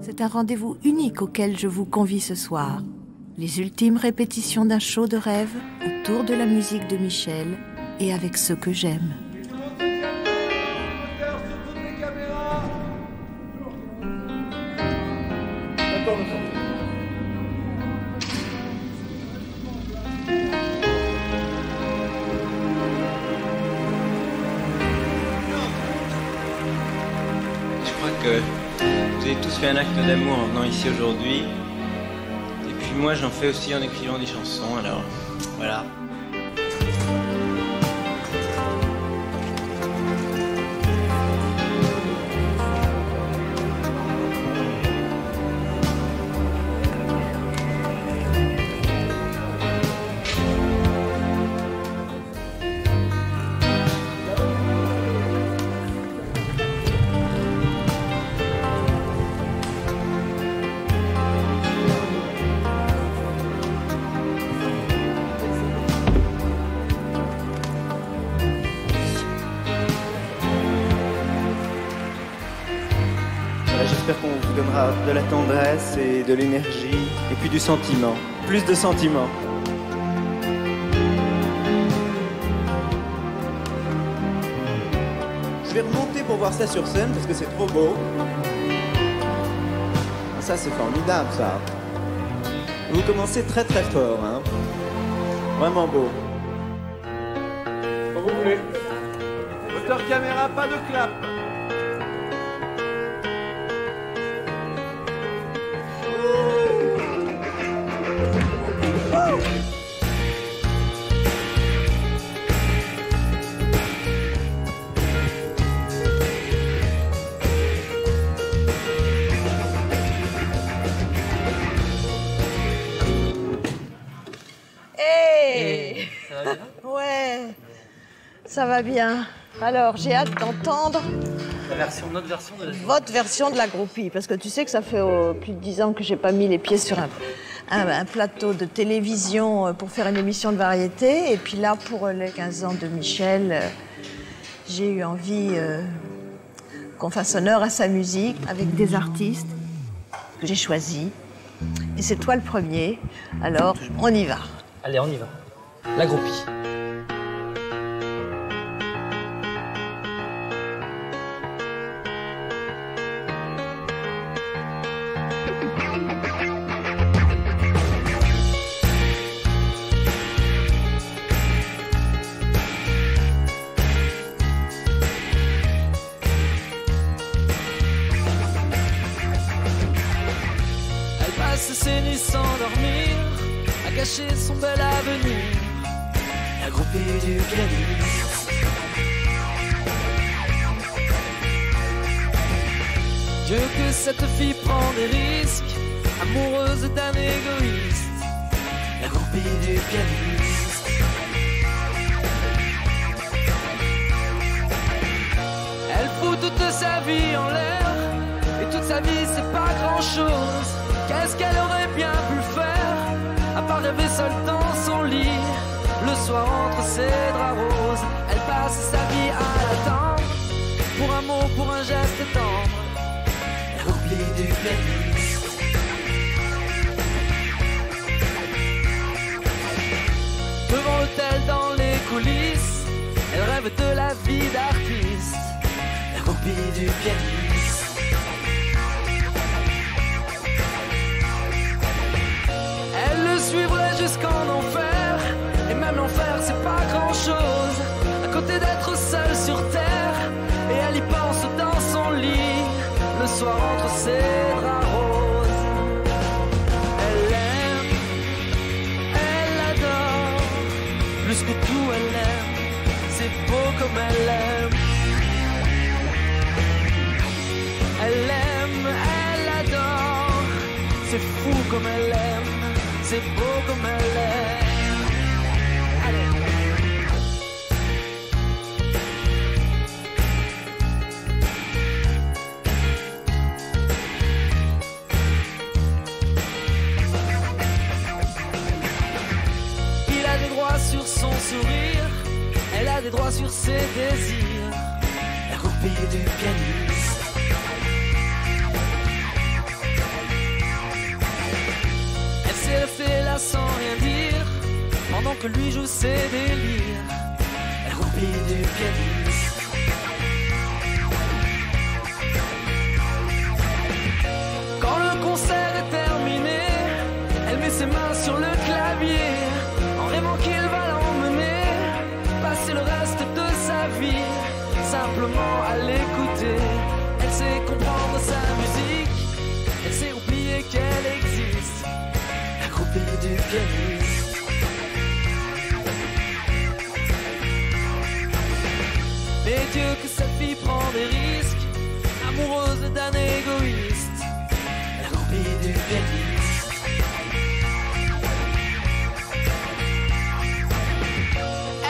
C'est un rendez-vous unique auquel je vous convie ce soir. Les ultimes répétitions d'un show de rêve autour de la musique de Michel et avec ceux que j'aime. Je crois que vous avez tous fait un acte d'amour en venant ici aujourd'hui. Et puis moi j'en fais aussi en écrivant des chansons, alors voilà. J'espère qu'on vous donnera de la tendresse et de l'énergie et puis du sentiment, plus de sentiments. Je vais remonter pour voir ça sur scène parce que c'est trop beau. Ça c'est formidable ça. Vous commencez très très fort, hein. Vraiment beau. Quand vous voulez. Moteur caméra, pas de clap. Ouais, ça va bien. Alors, j'ai hâte d'entendre notre version de la votre version de la groupie, parce que tu sais que ça fait plus de 10 ans que j'ai pas mis les pieds sur un plateau de télévision pour faire une émission de variété. Et puis là, pour les 15 ans de Michel, j'ai eu envie qu'on fasse honneur à sa musique avec des artistes que j'ai choisis. Et c'est toi le premier, alors on y va. Allez, on y va. La groupie. Elle passe ses nuits sans dormir, à cacher son bel avenir. La groupie du pianiste. Dieu que cette fille prend des risques, amoureuse d'un égoïste. La groupie du pianiste. Elle fout toute sa vie en l'air, et toute sa vie c'est pas grand chose. Qu'est-ce qu'elle aurait bien pu faire, à part rêver seule dans son lit, le soir entre ses draps roses. Elle passe sa vie à l'attendre, pour un mot, pour un geste tendre. La groupie du pianiste. Devant l'hôtel, dans les coulisses, elle rêve de la vie d'artiste. La groupie du pianiste. Elle le suivrait jusqu'en enfer, et même l'enfer c'est pas grand chose, à côté d'être seule sur terre. Et elle y pense dans son lit, le soir entre ses draps roses. Elle aime, elle adore, plus que tout elle aime, c'est beau comme elle aime. Elle aime, elle adore, c'est fou comme elle aime, c'est beau comme elle aime. Allez. Il a des droits sur son sourire, elle a des droits sur ses désirs. La groupie du pianiste. que lui joue ses délires. Elle roupille du pianiste. Quand le concert est terminé, elle met ses mains sur le clavier, en rêvant qu'il va l'emmener, passer le reste de sa vie, simplement à l'écouter. Elle sait comprendre sa musique, elle sait oublier qu'elle existe. La groupie du pianiste. Mais Dieu que cette fille prend des risques, amoureuse d'un égoïste. La groupie du pianiste.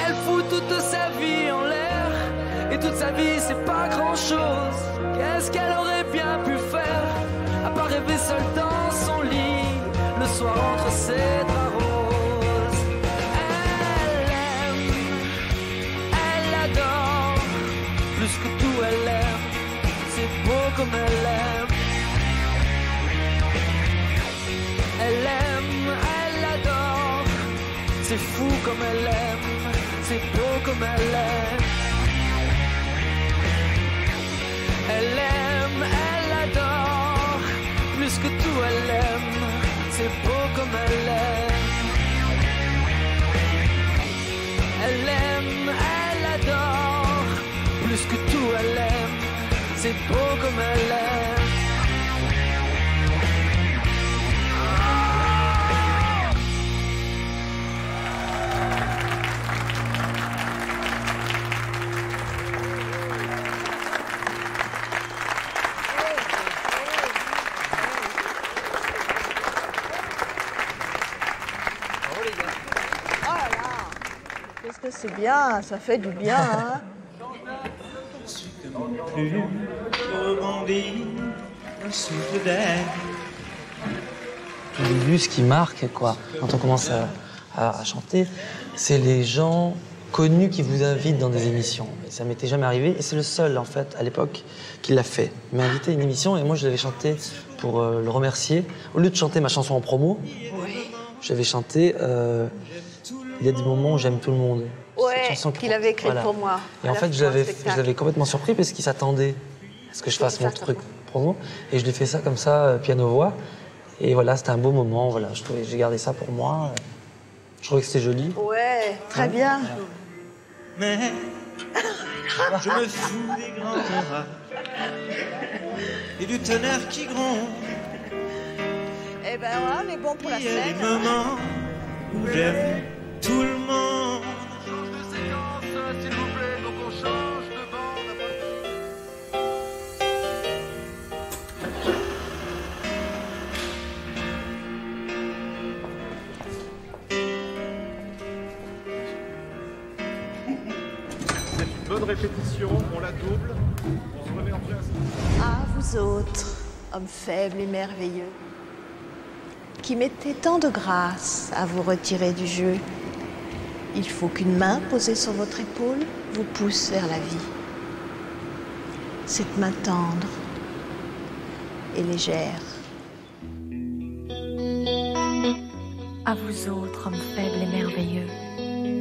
Elle fout toute sa vie en l'air, et toute sa vie c'est pas grand chose. Qu'est-ce qu'elle aurait bien pu faire, à part rêver seule dans son lit, le soir entre ses draps roses. Elle aime, elle adore, plus que tout elle aime, c'est beau comme elle aime. Elle aime, elle adore, c'est fou comme elle aime, c'est beau comme elle aime. Elle aime, elle adore, plus que tout elle aime, c'est beau comme elle aime. Elle aime, elle adore, plus que tout elle aime, c'est beau comme elle aime. Qu'est-ce que c'est bien, ça fait du bien, hein. Plus rebondis, un souffle d'air. Au début, ce qui marque, quoi, quand on commence à chanter, c'est les gens connus qui vous invitent dans des émissions. Et ça m'était jamais arrivé, et c'est le seul, en fait, à l'époque, qui l'a fait. Il m'a invité à une émission, et moi, je l'avais chanté pour le remercier. Au lieu de chanter ma chanson en promo, j'avais chanté Il y a des moments où j'aime tout le monde. Ouais, qu'il avait écrite pour moi. Et en fait, je l'avais complètement surpris parce qu'il s'attendait à ce que je fasse mon truc promo. Et je lui ai fait ça comme ça, piano-voix. Et voilà, c'était un beau moment. Voilà, j'ai gardé ça pour moi. Je trouvais que c'était joli. Ouais, très bien. Mais je me fous des grands orats et du tonnerre qui gronde. Eh ben voilà, on est bon pour la Il y a scène. des moments où j'aime tout le monde. Change de séquence, s'il vous plaît, donc on change de bande. C'est une bonne répétition, on la double, on se remet en place. Ah, vous autres, hommes faibles et merveilleux, qui mettez tant de grâce à vous retirer du jeu. Il faut qu'une main posée sur votre épaule vous pousse vers la vie. Cette main tendre et légère. À vous autres, hommes faibles et merveilleux,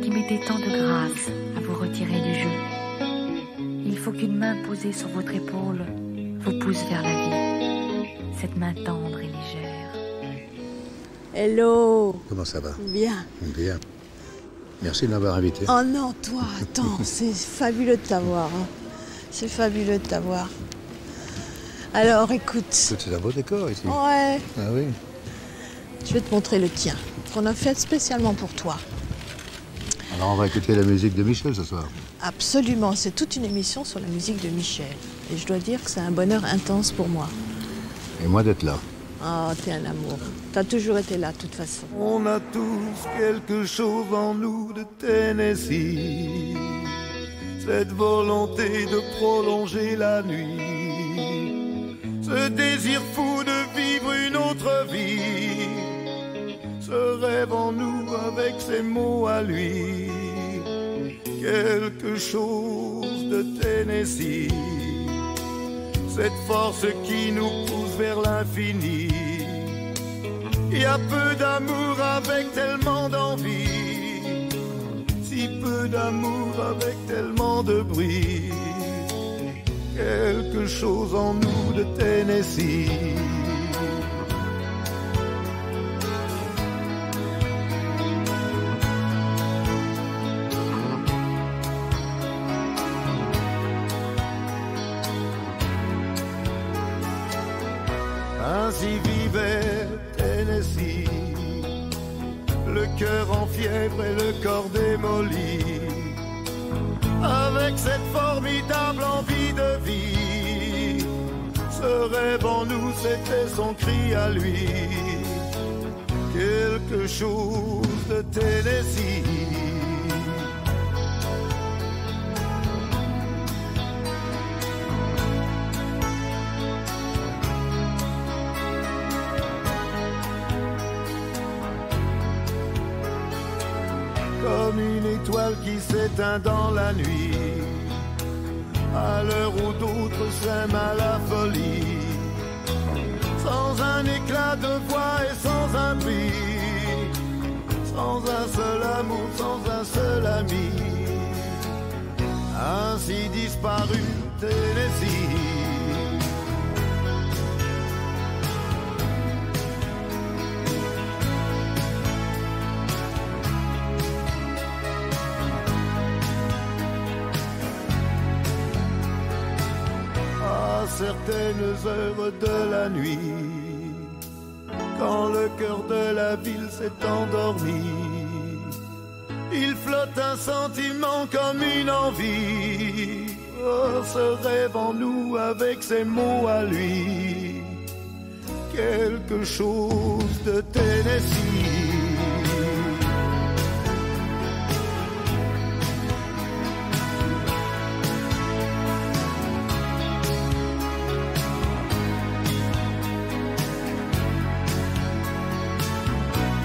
qui mettez tant de grâce à vous retirer du jeu. Il faut qu'une main posée sur votre épaule vous pousse vers la vie. Cette main tendre et légère. Hello. Comment ça va? Bien. Bien. Merci de m'avoir invité. Oh non, toi, attends, c'est fabuleux de t'avoir. Hein. C'est fabuleux de t'avoir. Alors, écoute. C'est un beau décor ici. Ouais. Ah oui. Je vais te montrer le tien, qu'on a fait spécialement pour toi. Alors on va écouter la musique de Michel ce soir. Absolument, c'est toute une émission sur la musique de Michel. Et je dois dire que c'est un bonheur intense pour moi. Et moi d'être là. Oh, t'es un amour. T'as toujours été là, de toute façon. On a tous quelque chose en nous de Tennessee. Cette volonté de prolonger la nuit. Ce désir fou de vivre une autre vie. Ce rêve en nous avec ses mots à lui. Quelque chose de Tennessee. Cette force qui nous pousse vers l'infini. Il y a peu d'amour avec tellement d'envie. si peu d'amour avec tellement de bruit. Quelque chose en nous de Tennessee. Ainsi vivait Tennessee, le cœur en fièvre et le corps démoli, avec cette formidable envie de vie. Ce rêve en nous, c'était son cri à lui, quelque chose de Tennessee. Comme une étoile qui s'éteint dans la nuit, à l'heure où d'autres s'aiment à la folie, sans un éclat de voix et sans un bruit, sans un seul amour, sans un seul ami, ainsi disparu Tennessee. Certaines heures de la nuit, quand le cœur de la ville s'est endormi, il flotte un sentiment comme une envie. Oh, ce rêve en nous avec ses mots à lui, quelque chose de Tennessee.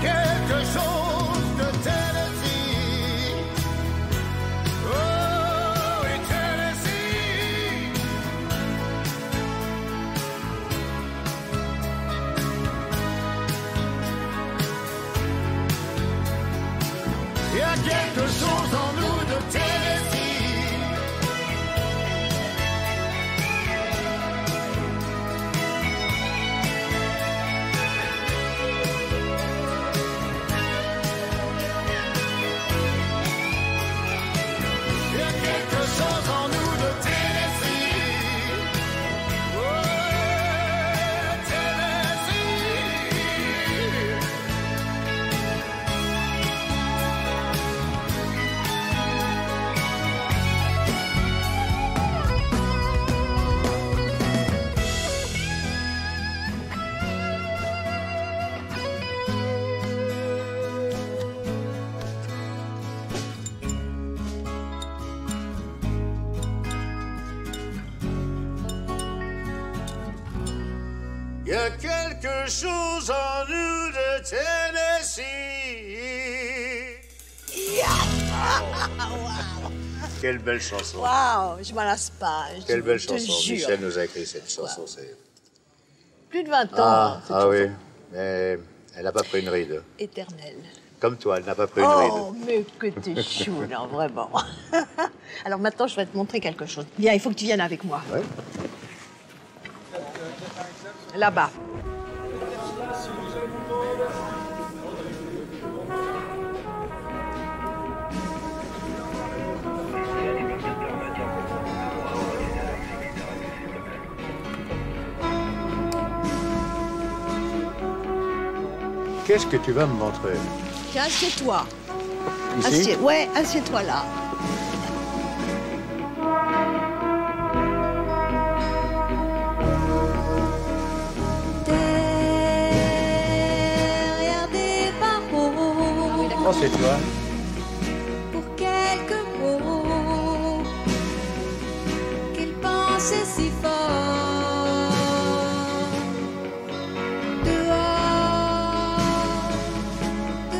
Quelque chose en nous de Tennessee. Il y a quelque chose en nous de Tennessee. Oh, Tennessee. Il y a quelque chose en nous de Tennessee. Quelle belle chanson. Waouh, je m'en lasse pas. Quelle belle je te chanson. jure. Michel nous a écrit cette chanson. C'est... Plus de 20 ans. Ah, cette ah chanson. oui. Mais elle n'a pas pris une ride. Éternelle. Comme toi, elle n'a pas pris une ride. Oh, mais que t'es chou, non, vraiment. Alors maintenant, je vais te montrer quelque chose. Viens, il faut que tu viennes avec moi. Ouais. Là-bas. Qu'est-ce que tu vas me montrer? Tiens, assieds-toi. Ici? Ouais, assieds-toi là. Derrière des barreaux, Oh, c'est toi. pour quelques mots qu'il pensait si fort.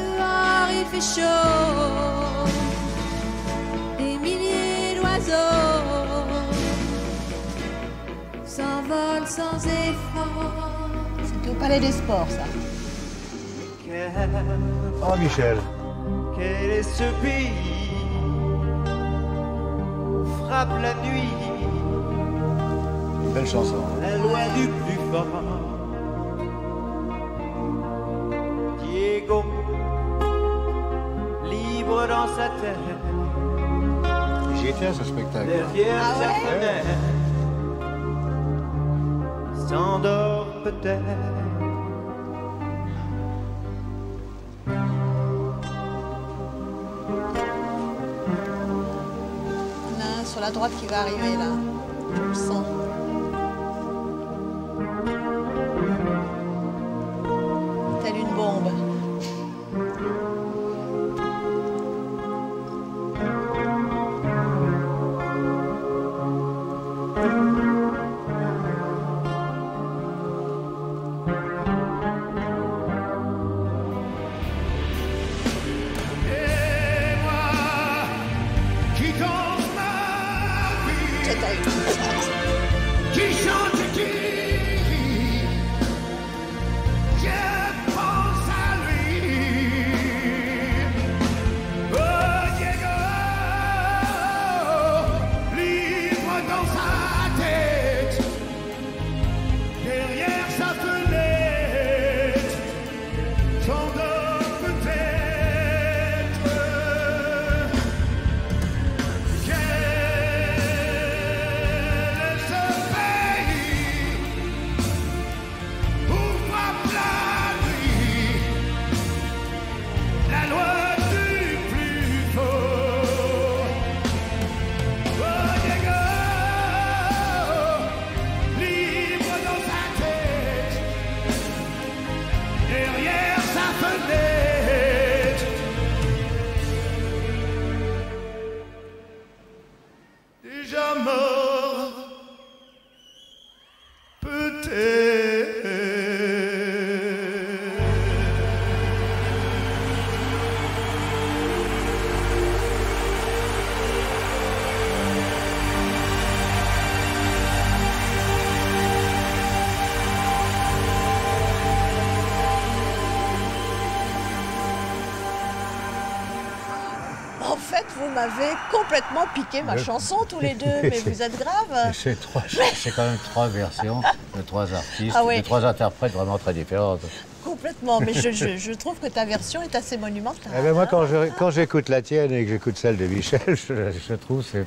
Dehors il fait chaud, des milliers d'oiseaux s'envolent sans effort. C'était au Palais des Sports, ça. Oh, Michel. Quel est ce pays frappe la nuit. Belle chanson. La loi du plus fort. Diego, libre dans sa tête. J'y étais à ce spectacle. Derrière sa fenêtre, s'endort peut-être. Là, sur la droite qui va arriver là. Je le sens. Telle une bombe. Déjà mort, peut-être. En fait, vous m'avez complètement piqué ma chanson tous les deux, mais vous êtes grave. C'est quand même 3 versions de 3 artistes, Ah oui. de 3 interprètes vraiment très différentes. Complètement, mais je trouve que ta version est assez monumentale. Eh ben moi, quand j'écoute la tienne et que j'écoute celle de Michel, je trouve que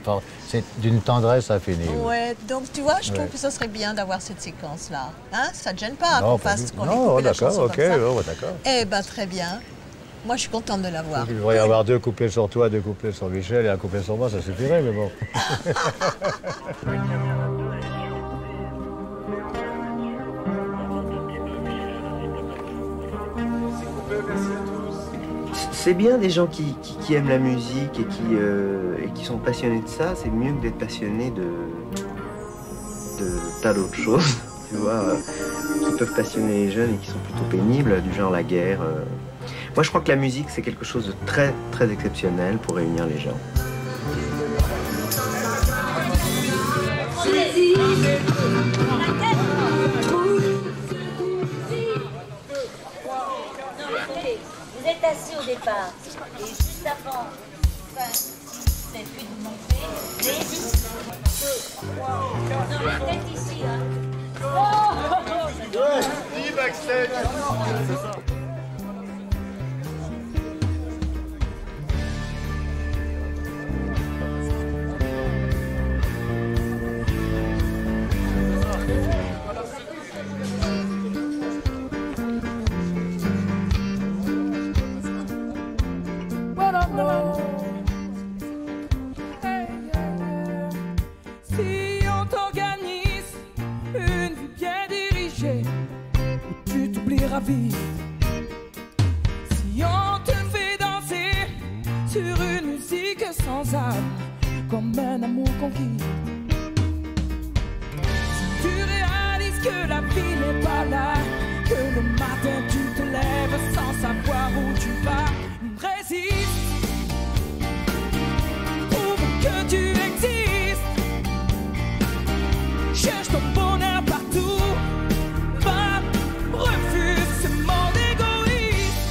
c'est d'une tendresse infinie. Ouais, donc tu vois, je trouve Ouais. que ce serait bien d'avoir cette séquence-là. Hein, ça te gêne pas Non, qu'on pas fasse, du tout. qu'on Non, écoute la d'accord, chanson ok, comme ça. bon, d'accord. Eh ben très bien. Moi, je suis contente de l'avoir. Il devrait y avoir 2 couplets sur toi, 2 couplets sur Michel et un couplet sur moi, ça suffirait, mais bon. C'est bien des gens qui aiment la musique et qui sont passionnés de ça. C'est mieux que d'être passionné de tas d'autres choses, tu vois, qui peuvent passionner les jeunes et qui sont plutôt pénibles, du genre la guerre. Moi, je crois que la musique, c'est quelque chose de très, très exceptionnel pour réunir les gens. Vous êtes assis au départ et juste avant, enfin, si vous n'avez plus de monter, non, mais peut-être ici, hein. Dis backstage. Si on t'organise une vie bien dirigée, où tu t'oublieras vite. Si on te fait danser sur une musique sans âme, comme un amour conquis. Si tu réalises que la vie n'est pas là, que le matin tu te lèves sans savoir où tu vas, résiste. Que tu existes, cherche ton bonheur partout, va, refuse ce monde égoïste,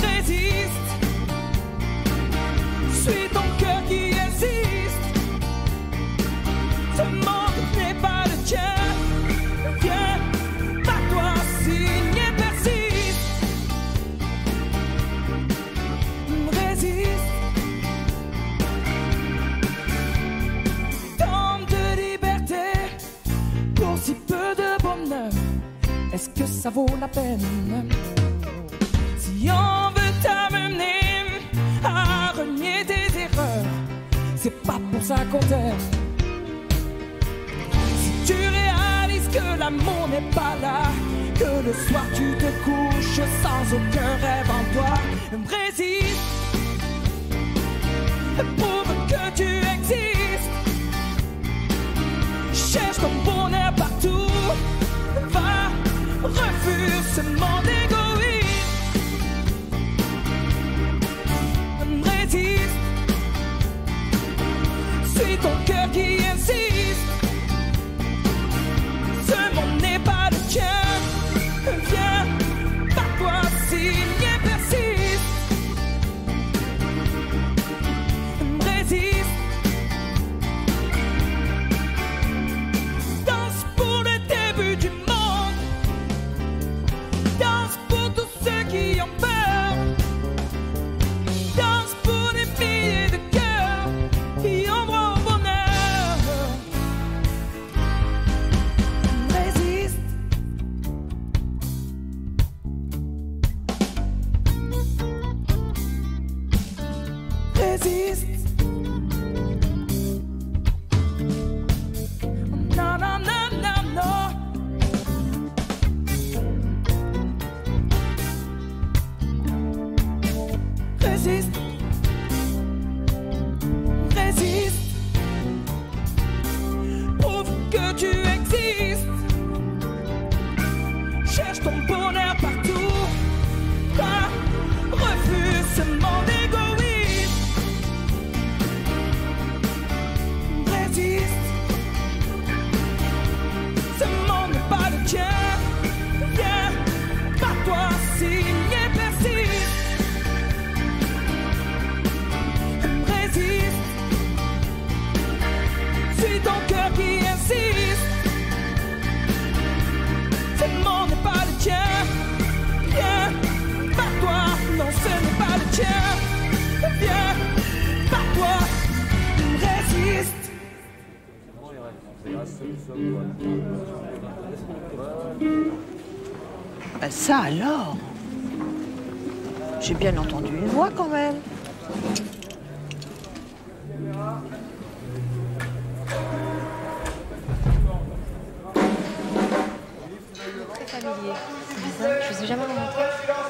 résiste, suis ton si peu de bonheur, est-ce que ça vaut la peine? Si on veut t'amener à renier tes erreurs, c'est pas pour ça qu'on t'aime. Si tu réalises que l'amour n'est pas là, que le soir tu te couches sans aucun rêve en toi, résiste, prouve que tu existes, cherche ton bonheur partout, va, refuse ce monde égoïste, résiste, suis ton cœur qui insiste, ce monde n'est pas le tien. Viens, par-toi s'il y persiste. Résiste. Danse pour le début du monde. Danse pour tous ceux qui ont peur. Danse pour les milliers de cœurs qui ont droit au bonheur. Résiste. Résiste. Non, non, non, non, non. Résiste. Résiste. Prouve que tu existes. Cherche ton bonheur partout. Pas refuse ce monde égoïste. Résiste. Ce monde n'est pas le tien. Viens, par toi s'il y persiste. Résiste. Suis ton cœur qui insiste. Ce monde n'est pas le tien. Viens, par toi, non ce n'est pas le tien. Viens, par toi, résiste. Ben ça alors, j'ai bien entendu une voix quand même. Très familier. C'est bizarre, je vous ai jamais rencontré.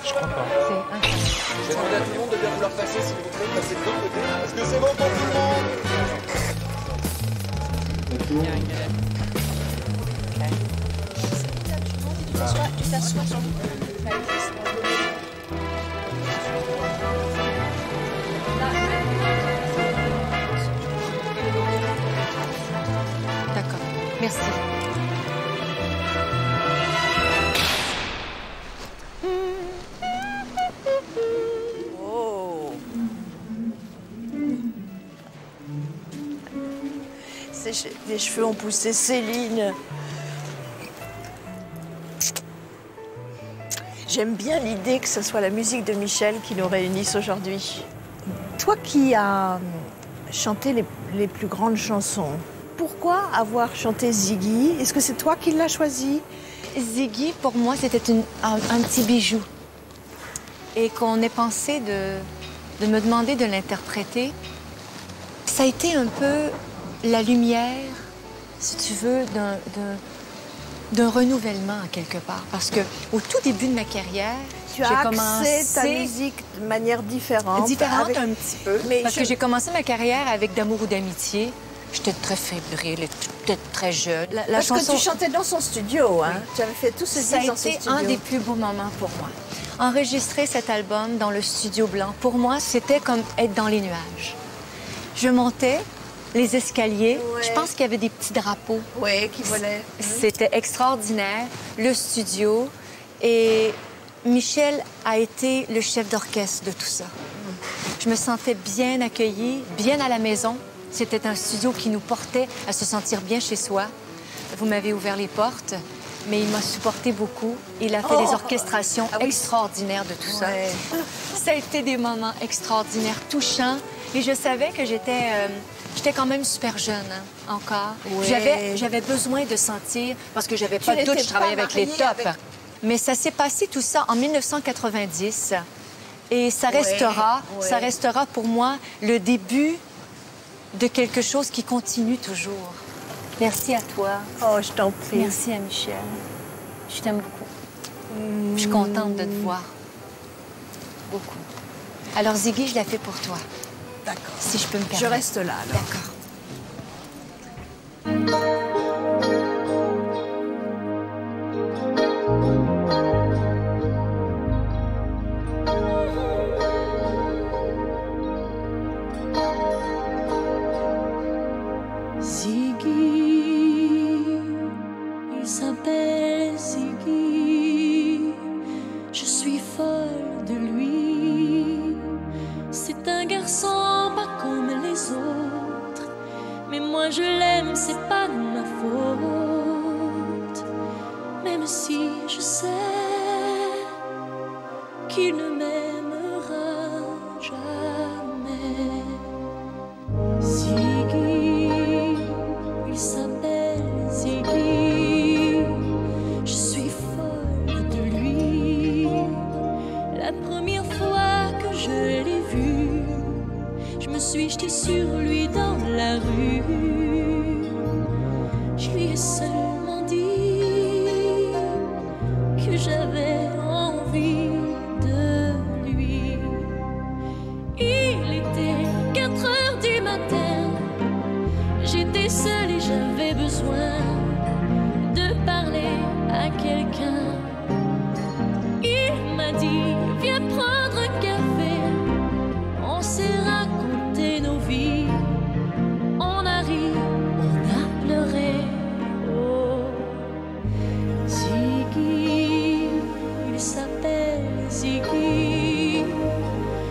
Je crois pas. C'est incroyable. Je vais demander à tout le monde de bien vouloir passer, s'il vous plaît, passer de l'autre côté. Est-ce que c'est bon pour tout le monde? Tu t'assois sur D'accord, merci. Oh. Les cheveux ont poussé Céline. J'aime bien l'idée que ce soit la musique de Michel qui nous réunisse aujourd'hui. Toi qui as chanté les plus grandes chansons, pourquoi avoir chanté Ziggy? Est-ce que c'est toi qui l'as choisi? Ziggy, pour moi, c'était un petit bijou. Et qu'on ait pensé de me demander de l'interpréter, ça a été un peu la lumière, si tu veux, d'un renouvellement, quelque part. Parce qu'au tout début de ma carrière, tu as axé ta musique de manière différente. Différente un petit peu. Mais parce que j'ai commencé ma carrière avec D'amour ou d'amitié. J'étais très fébrile, j'étais très jeune. Parce que tu chantais dans son studio, hein? Tu avais fait tout ce disque dans son studio. Ça a été un des plus beaux moments pour moi. Enregistrer cet album dans le studio blanc, pour moi, c'était comme être dans les nuages. Je montais les escaliers. Ouais. Je pense qu'il y avait des petits drapeaux. Oui, qui volaient. C'était extraordinaire. Le studio. Et Michel a été le chef d'orchestre de tout ça. Je me sentais bien accueillie, bien à la maison. C'était un studio qui nous portait à se sentir bien chez soi. Vous m'avez ouvert les portes, mais il m'a supporté beaucoup. Il a fait des orchestrations extraordinaires de tout ça. Ça a été des moments extraordinaires, touchants. Et je savais que j'étais J'étais quand même super jeune, hein, encore. Ouais. J'avais besoin de sentir, parce que j'avais pas de doute, je travaillais avec les tops. Mais ça s'est passé tout ça en 1990. Et ça restera pour moi le début de quelque chose qui continue toujours. Merci à toi. Oh, je t'en prie. Merci à Michel. Je t'aime beaucoup. Je suis contente de te voir. Beaucoup. Alors, Ziggy, je la fais pour toi. D'accord. Si je peux me permettre. Je reste là, alors. D'accord. Je l'aime, c'est pas de ma faute. Même si je sais qu'il ne m'aimera jamais. Ziggy, il s'appelle Ziggy. Je suis folle de lui. La première fois que je l'ai vu, je me suis jetée sur lui dans la rue. Je lui ai seulement dit que j'avais envie de lui. Il était 4 heures du matin. J'étais seule et j'avais besoin de parler à quelqu'un. Il m'a dit, viens prendre un café. On s'est raconté nos vies. On a ri, on a pleuré. Oh, Ziggy, il s'appelle Ziggy.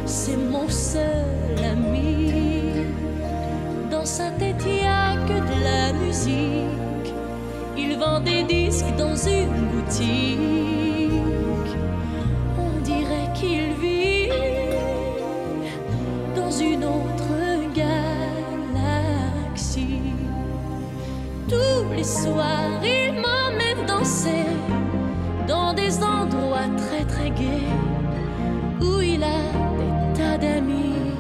C'est mon seul ami. Dans sa tête, il n'y a que de la musique. Il vend des disques dans une boutique. On dirait qu'il vit dans une autre galaxie. Tous les soirs, il m'emmène danser dans des endroits très très gais où il a des tas d'amis.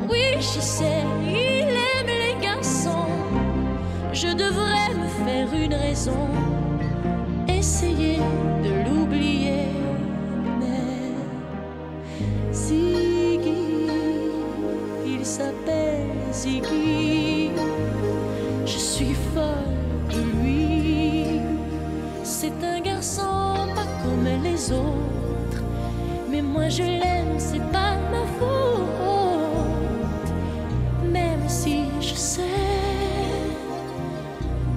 Oui, je sais, il aime les garçons. Je devrais me faire une raison, essayer de l'oublier. Mais Ziggy, il s'appelle Ziggy. Je suis folle de lui. C'est un garçon pas comme les autres, mais moi je l'aime, c'est pas ma faute. Même si je sais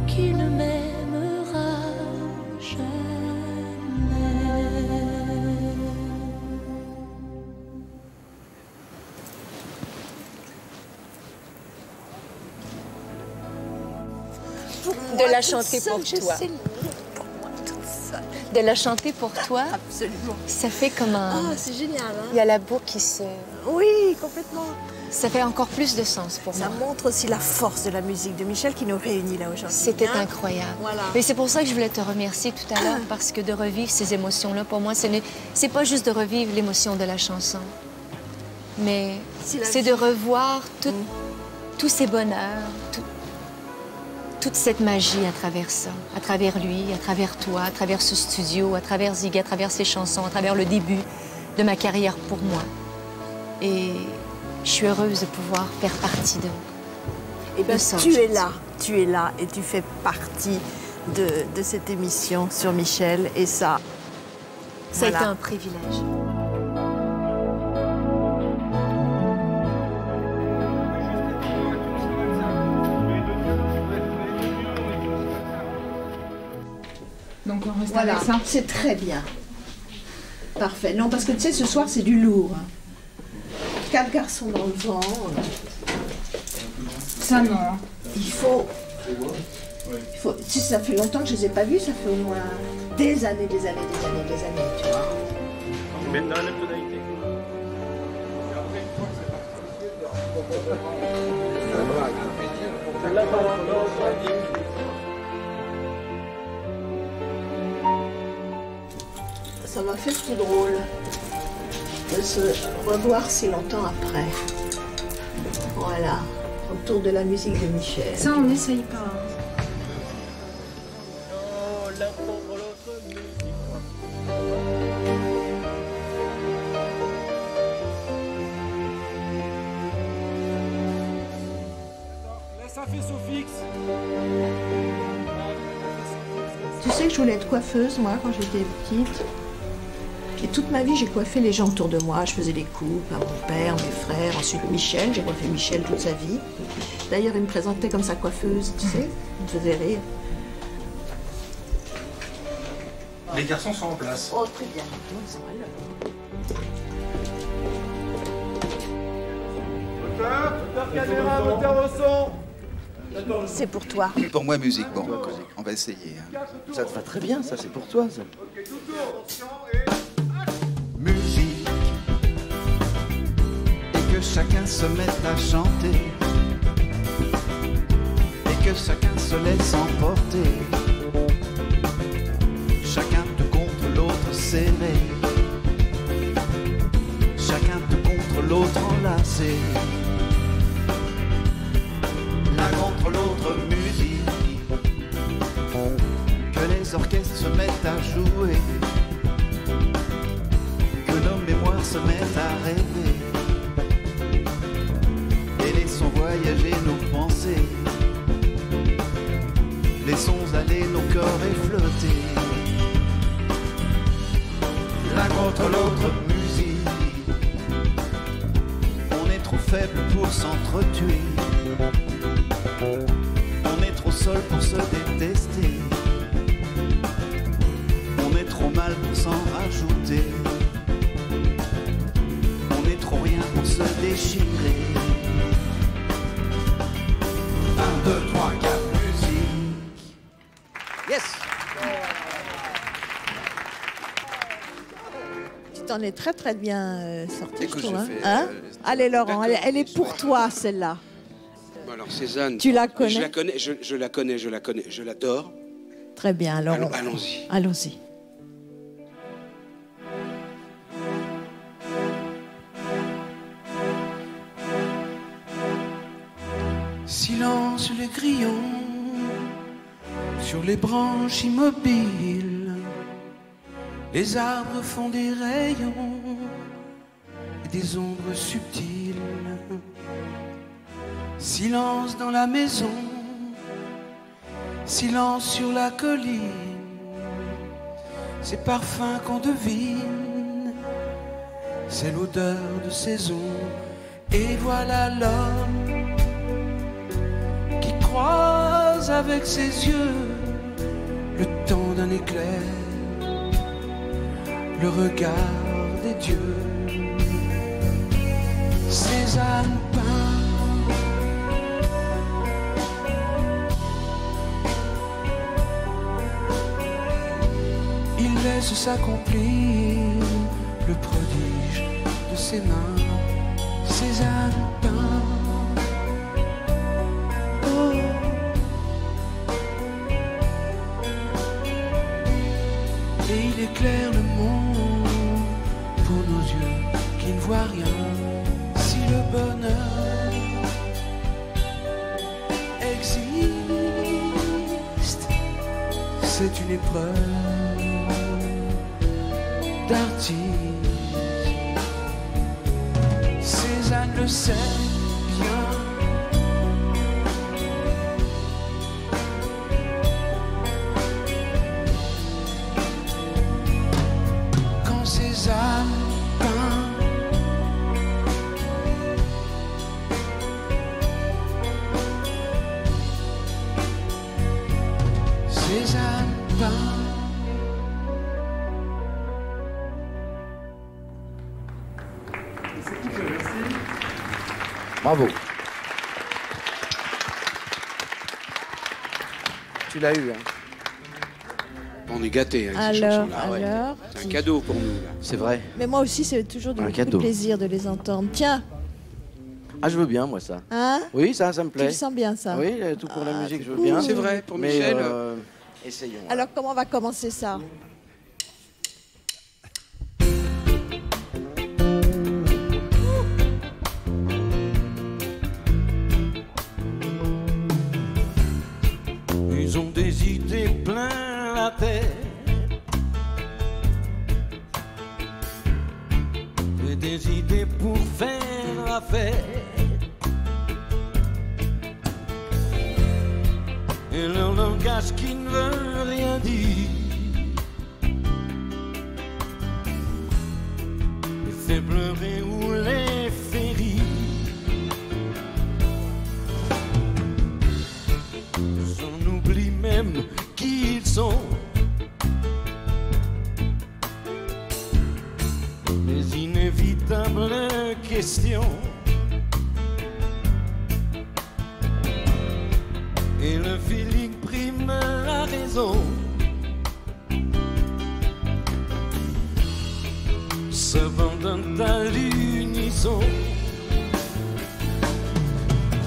qu'il ne m'aimera jamais. De la chanter pour toi. De la chanter pour toi. Absolument. Ça fait comme un... Ah, c'est génial, hein? Il y a la boucle qui se... Oui, complètement. Ça fait encore plus de sens pour moi. Ça montre aussi la force de la musique de Michel qui nous réunit là aujourd'hui. C'était hein? incroyable. Voilà. Mais c'est pour ça que je voulais te remercier tout à l'heure, parce que de revivre ces émotions-là, pour moi, c'est pas juste de revivre l'émotion de la chanson, mais c'est de revoir tous ces bonheurs, toute cette magie à travers ça, à travers lui, à travers toi, à travers ce studio, à travers Ziggy, à travers ses chansons, à travers le début de ma carrière pour moi. Et je suis heureuse de pouvoir faire partie de Eh bien, ça. tu es là et tu fais partie de cette émission sur Michel. Et ça, ça a été un privilège. Donc on reste voilà, avec ça. C'est très bien. Parfait. Non, parce que tu sais, ce soir, c'est du lourd. 4 garçons dans le vent. Ça, non. Il faut... Tu sais, ça fait longtemps que je ne les ai pas vus, ça fait au moins des années, tu vois. Ça m'a fait tout drôle de se revoir si longtemps après. Voilà, autour de la musique de Michel. Ça, on n'essaye pas. Laisse un faisceau fixe. Tu sais que je voulais être coiffeuse, moi, quand j'étais petite. Et toute ma vie, j'ai coiffé les gens autour de moi. Je faisais des coupes à mon père, mes frères, ensuite Michel. J'ai coiffé Michel toute sa vie. D'ailleurs, il me présentait comme sa coiffeuse, tu sais. Il me faisait rire. Les garçons sont en place. Oh, très bien. Moteur caméra, moteur au son. C'est pour toi. Pour moi, musique, bon, on va essayer. Ça te va très bien, ça, c'est pour toi, ça. Musique, et que chacun se mette à chanter, et que chacun se laisse emporter, chacun te contre l'autre serré, chacun te contre l'autre enlacé, l'un contre l'autre musique, que les orchestres se mettent à jouer, que nos mémoires se mettent à rêver, et laissons voyager nos pensées, laissons aller nos corps et flotter, l'un contre l'autre musique, on est trop faible pour s'entretuer, on est trop seul pour se détester, on est trop mal pour s'en rajouter, on est trop rien pour se déchirer. 1, 2, 3, 4, musique. Yes. Tu t'en es très très bien sorti, Écoute, je trouve. j'ai fait, Hein Allez Laurent, elle est pour toi celle-là. Bon, alors Cézanne, Tu la connais? Je la connais, je la connais, je la connais, je l'adore. Très bien, alors Allons-y. Allons-y. Silence les grillons sur les branches immobiles. Les arbres font des rayons et des ombres subtiles. Silence dans la maison, silence sur la colline. Ces parfums qu'on devine, c'est l'odeur de saison. Et voilà l'homme qui croise avec ses yeux le temps d'un éclair, le regard des dieux. Cézanne peint il laisse s'accomplir le prodige de ses mains. Cézanne peint. Oh. Et il éclaire le monde pour nos yeux qui ne voient rien. Si le bonheur existe, c'est une épreuve d'artiste. Cézanne le sait bien. Quand Cézanne peint, Cézanne peint. Bravo. Tu l'as eu, hein. On est gâtés avec ces Alors, chansons-là. Ouais. alors. C'est un cadeau pour nous, là. C'est vrai. Mais moi aussi, c'est toujours du Un beaucoup de cadeau. plaisir de les entendre. Tiens, Ah, je veux bien, moi, ça. Hein? Oui, ça me plaît. Tu le sens bien, ça? Oui, tout pour la musique, je veux bien. C'est vrai, pour Mais, Michel. essayons. Alors, comment on va commencer ça? Ils ont des idées plein la tête et des idées pour faire la fête. Et leur langage qui ne veut rien dire les fait pleurer ou les fait rire. J'en oublie même qui ils sont. Les inévitables questions. Et le feeling prime la raison. Se vendant à l'unisson.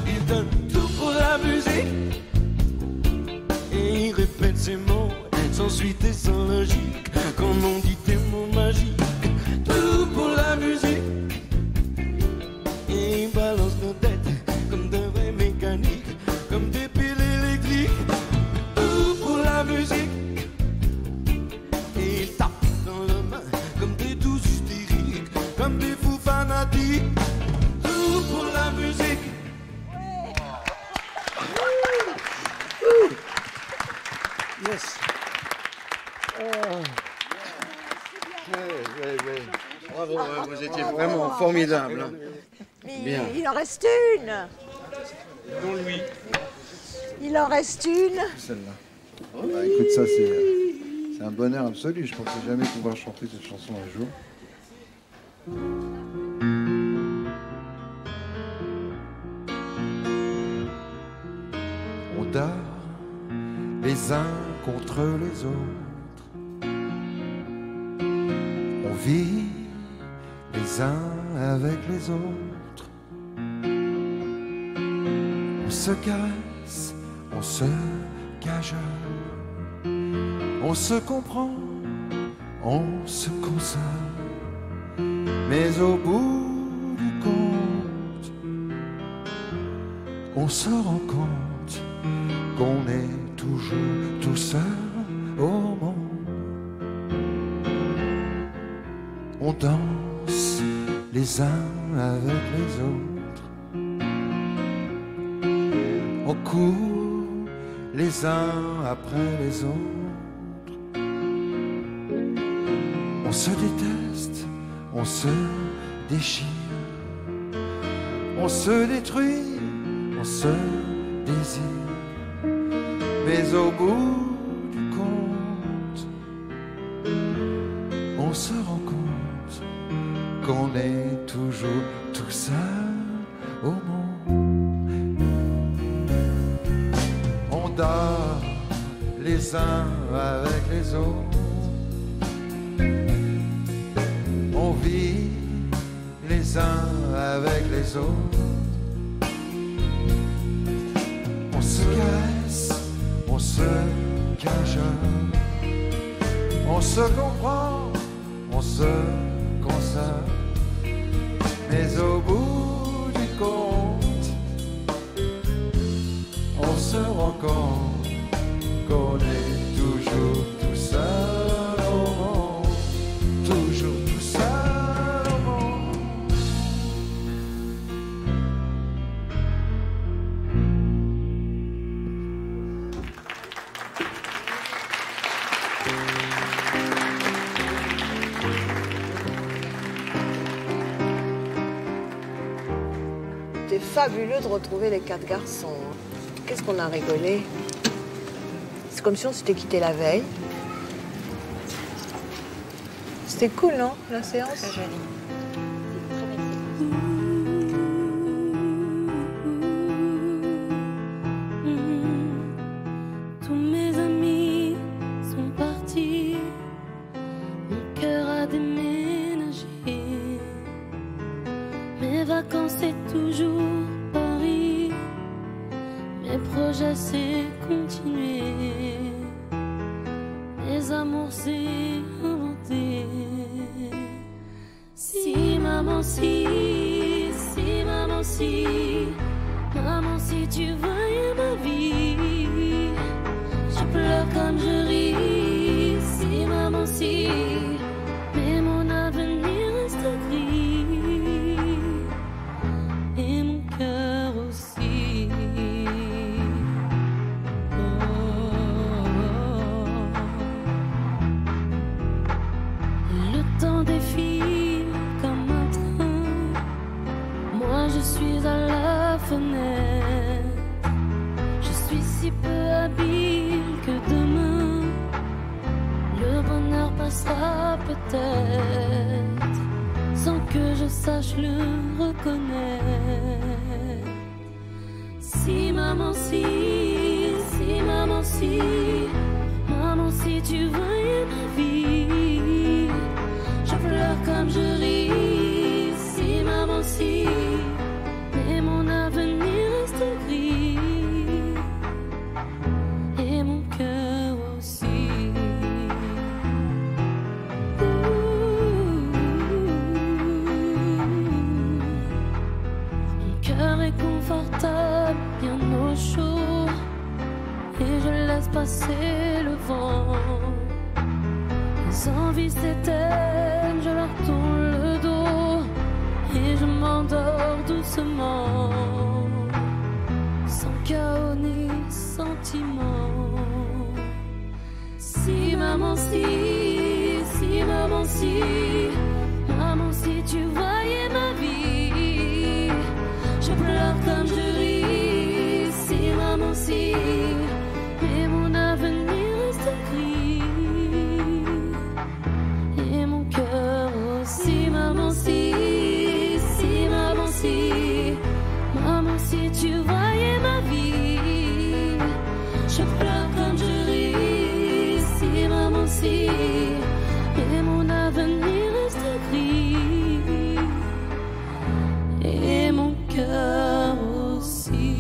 Il donne tout pour la musique. Et il répète ses mots sans suite et sans logique. Comme on dit des mots magiques. Tout pour la musique. Et il balance nos têtes comme de vrais mécaniques. Comme des piles électriques. Tout pour la musique. Et il tape dans la main comme des douces hystériques. Comme des fous fanatiques. Tout pour la musique. Yes. Oui. Bravo, vous étiez vraiment formidable. Bien. Il en reste une. Dont lui. Il en reste une. Celle-là. Bah, écoute, ça c'est un bonheur absolu. Je pensais jamais pouvoir chanter cette chanson un jour. On dort les uns contre les autres. On vit les uns avec les autres. On se caresse, on se cajole. On se comprend, on se console. Mais au bout du compte, on se rend compte qu'on est toujours tout seul au monde. On danse les uns avec les autres. On court les uns après les autres. On se déteste, on se déchire. On se détruit, on se désire. Mais au bout du compte, on se rend compte qu'on est toujours tout seul au monde. On dort les uns avec les autres. On vit les uns avec les autres. On se caresse, on se cajole. On se comprend, on se console. Mais au bout du compte, on se rend compte qu'on est toujours tout seul au monde. Toujours tout seul au monde. C'était fabuleux de retrouver les 4 garçons. Qu'est-ce qu'on a rigolé. C'est comme si on s'était quitté la veille. C'était cool, non, la séance? Très joli. Tous mes amis sont partis, mon cœur a déménagé. Mes vacances, c'est toujours nos amours s'est inventé. Si maman, si maman, si tu voyais ma vie, je pleure comme je ris. Si maman, si, mais mon avenir reste gris et mon cœur aussi. Le temps défile comme un train, moi je suis à la fenêtre. Je suis si peu habile que demain le bonheur passera peut-être sans que je sache le reconnaître. Si maman, si maman, si tu voyais ma vie, je pleure comme je ris. Si maman, si, mais mon avenir reste gris et mon cœur aussi. Mon cœur est confortable, bien au chaud, et je laisse passer le vent. Les envies s'éteignent, je leur tourne le dos et je m'endors doucement, sans chaos ni sentiment. Si maman, si maman, si tu voyais ma vie, je pleure comme je ris. Si maman, si, mais mon avenir reste gris et mon cœur aussi. Maman, si maman, si tu voyais ma vie, je pleure comme je ris. Si maman, si, et mon avenir reste gris et mon cœur aussi.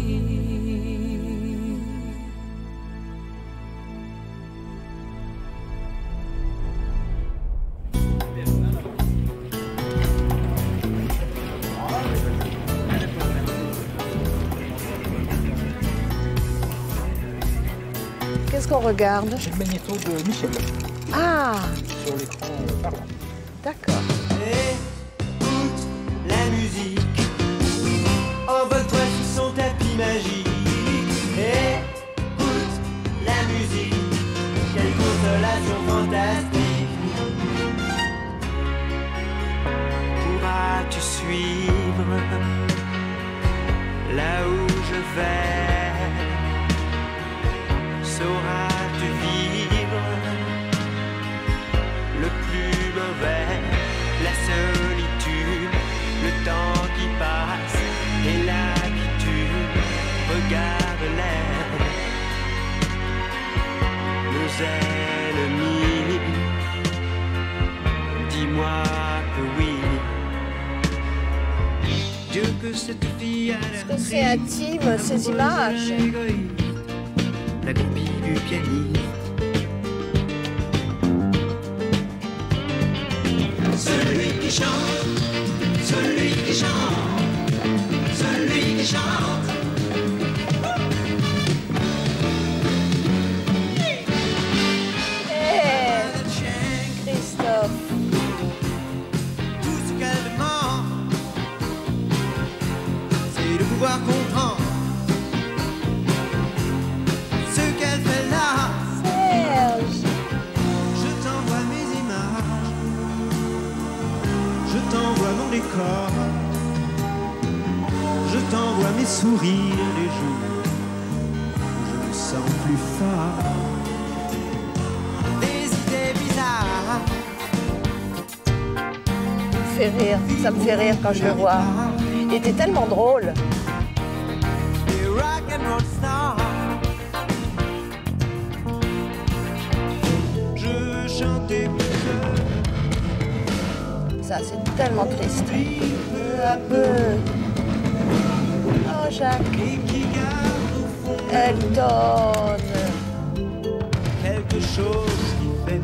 Qu'est-ce qu'on regarde? C'est le magnéto de Michel. Ah, Sur l'écran parlant. d'accord. Écoute la musique, envole-toi sous son tapis magique. Écoute la musique, quelle consolation fantastique. Pourras-tu suivre là où je vais? Sauras-tu vivre le plus mauvais, la solitude, le temps qui passe et l'habitude? Regarde l'air, nos ennemis, dis-moi que oui. Dieu que cette fille a l'air Est-ce que c'est intime, ces images? La copie du pianiste. Celui qui chante, celui qui chante, celui qui chante. Hey, Christophe. Tout ce qu'elle demande, c'est de pouvoir comprendre ce qu'elle fait là. Serge. Je t'envoie mes images, je t'envoie mon décor, je t'envoie mes sourires les jours où je me sens plus fort. Des idées bizarres, Ça me fait rire quand je le vois. Il était tellement drôle. des rock and roll stars. Je veux chanter plus seul. Ça, c'est tellement triste. Peu à peu. Oh, Jacques. Elle donne. Quelque chose qui fait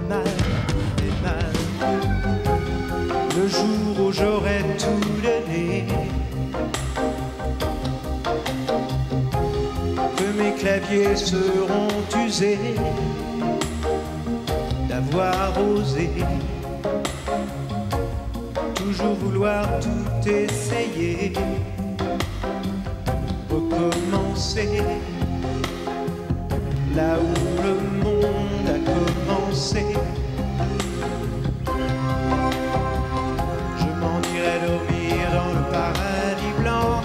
pieds seront usés d'avoir osé toujours vouloir tout essayer, recommencer là où le monde a commencé. Je m'en irai dormir dans le paradis blanc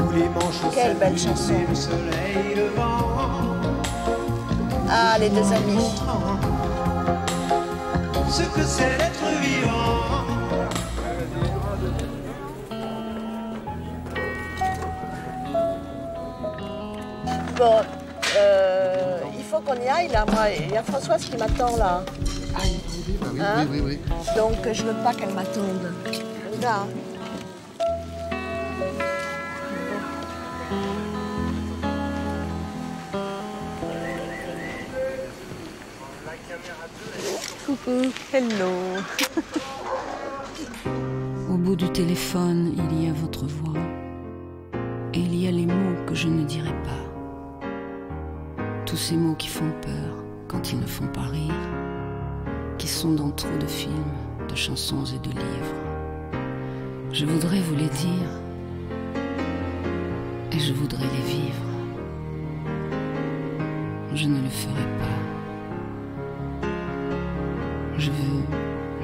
où les manches quelle belle chanson. le soleil levant. Ah, les deux amis. Ce que c'est d'être vivant. Bon, il faut qu'on y aille là. Moi, il y a Françoise qui m'attend là. Ah oui, bah oui, Hein? oui. Donc je veux pas qu'elle m'attende. Là. Coucou, hello. Au bout du téléphone, il y a votre voix. Et il y a les mots que je ne dirai pas. Tous ces mots qui font peur quand ils ne font pas rire, qui sont dans trop de films, de chansons et de livres. Je voudrais vous les dire et je voudrais les vivre. Je ne le ferai pas. Je veux,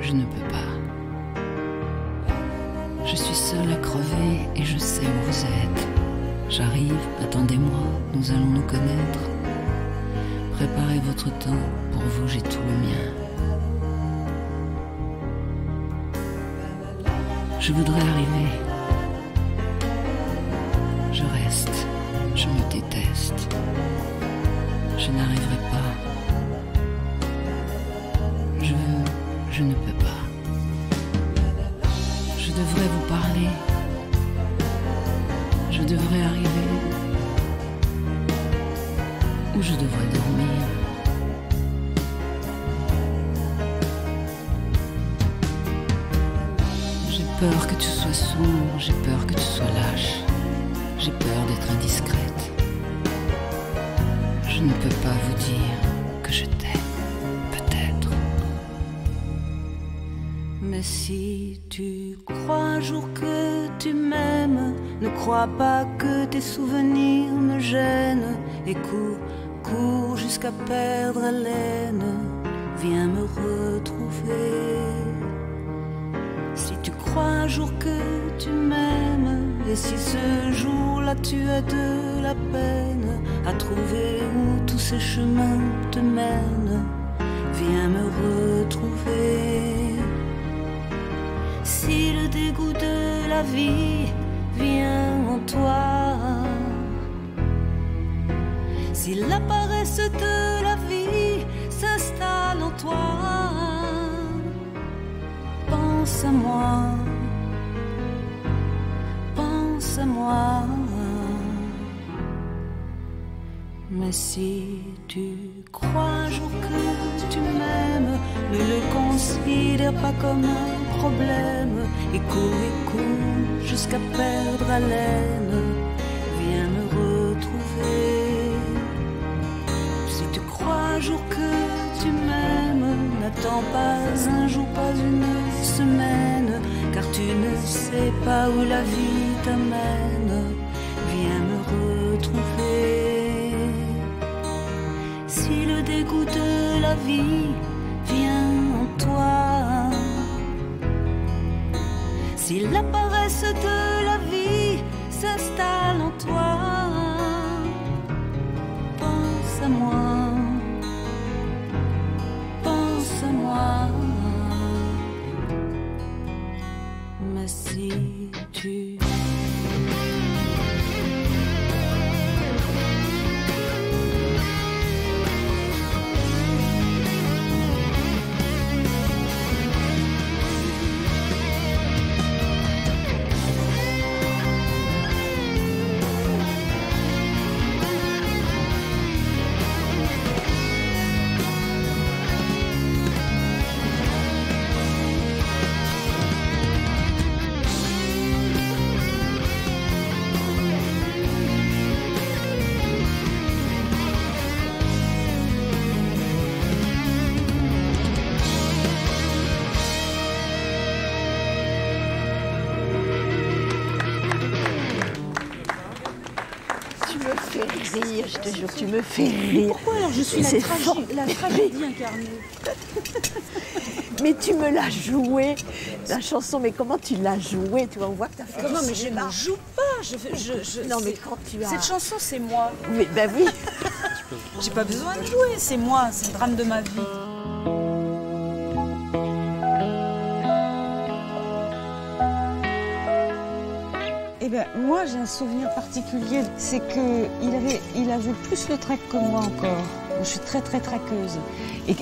je ne peux pas. Je suis seule à crever et je sais où vous êtes. J'arrive, attendez-moi, nous allons nous connaître. Préparez votre temps, pour vous j'ai tout le mien. Je voudrais arriver. Je reste, je me déteste. Je n'arriverai pas. Je veux, je ne peux pas. Je devrais vous parler. Je devrais arriver. Ou je devrais dormir. J'ai peur que tu sois sombre, j'ai peur que tu sois lâche. J'ai peur d'être indiscrète. Je ne peux pas vous dire que je t'aime, peut-être. Mais si tu crois un jour que tu m'aimes, ne crois pas que tes souvenirs me gênent. Et cours, cours jusqu'à perdre haleine, viens me retrouver. Si tu crois un jour que tu m'aimes, et si ce jour-là tu as de la peine à trouver où tous ces chemins te mènent, viens me retrouver. Si le dégoût de la vie vient en toi, si la paresse de la vie s'installe en toi, pense à moi, pense à moi. Mais si tu crois un jour que tu m'aimes, ne le considère pas comme un problème. Et cours jusqu'à perdre haleine, viens me retrouver. Si tu crois un jour que tu m'aimes, n'attends pas un jour, pas une semaine, car tu ne sais pas où la vie t'amène. Viens me retrouver. Si le dégoût de la vie vient en toi, si la paresse de la vie s'installe en toi, pense à moi, pense à moi. Mais si tu te jure, tu me fais rire. Pourquoi alors je suis la tragédie incarnée? Mais tu me l'as joué, la chanson, mais comment tu l'as jouée? Tu vas voir que tu as fait. Comment? Mais je ne joue pas. Non, mais quand tu as. Cette chanson, c'est moi. Oui, ben oui. J'ai pas besoin de jouer, c'est moi, c'est le drame de ma vie. Eh ben, moi, j'ai un souvenir particulier, c'est qu'il avait plus le trac que moi encore. Je suis très, très traqueuse.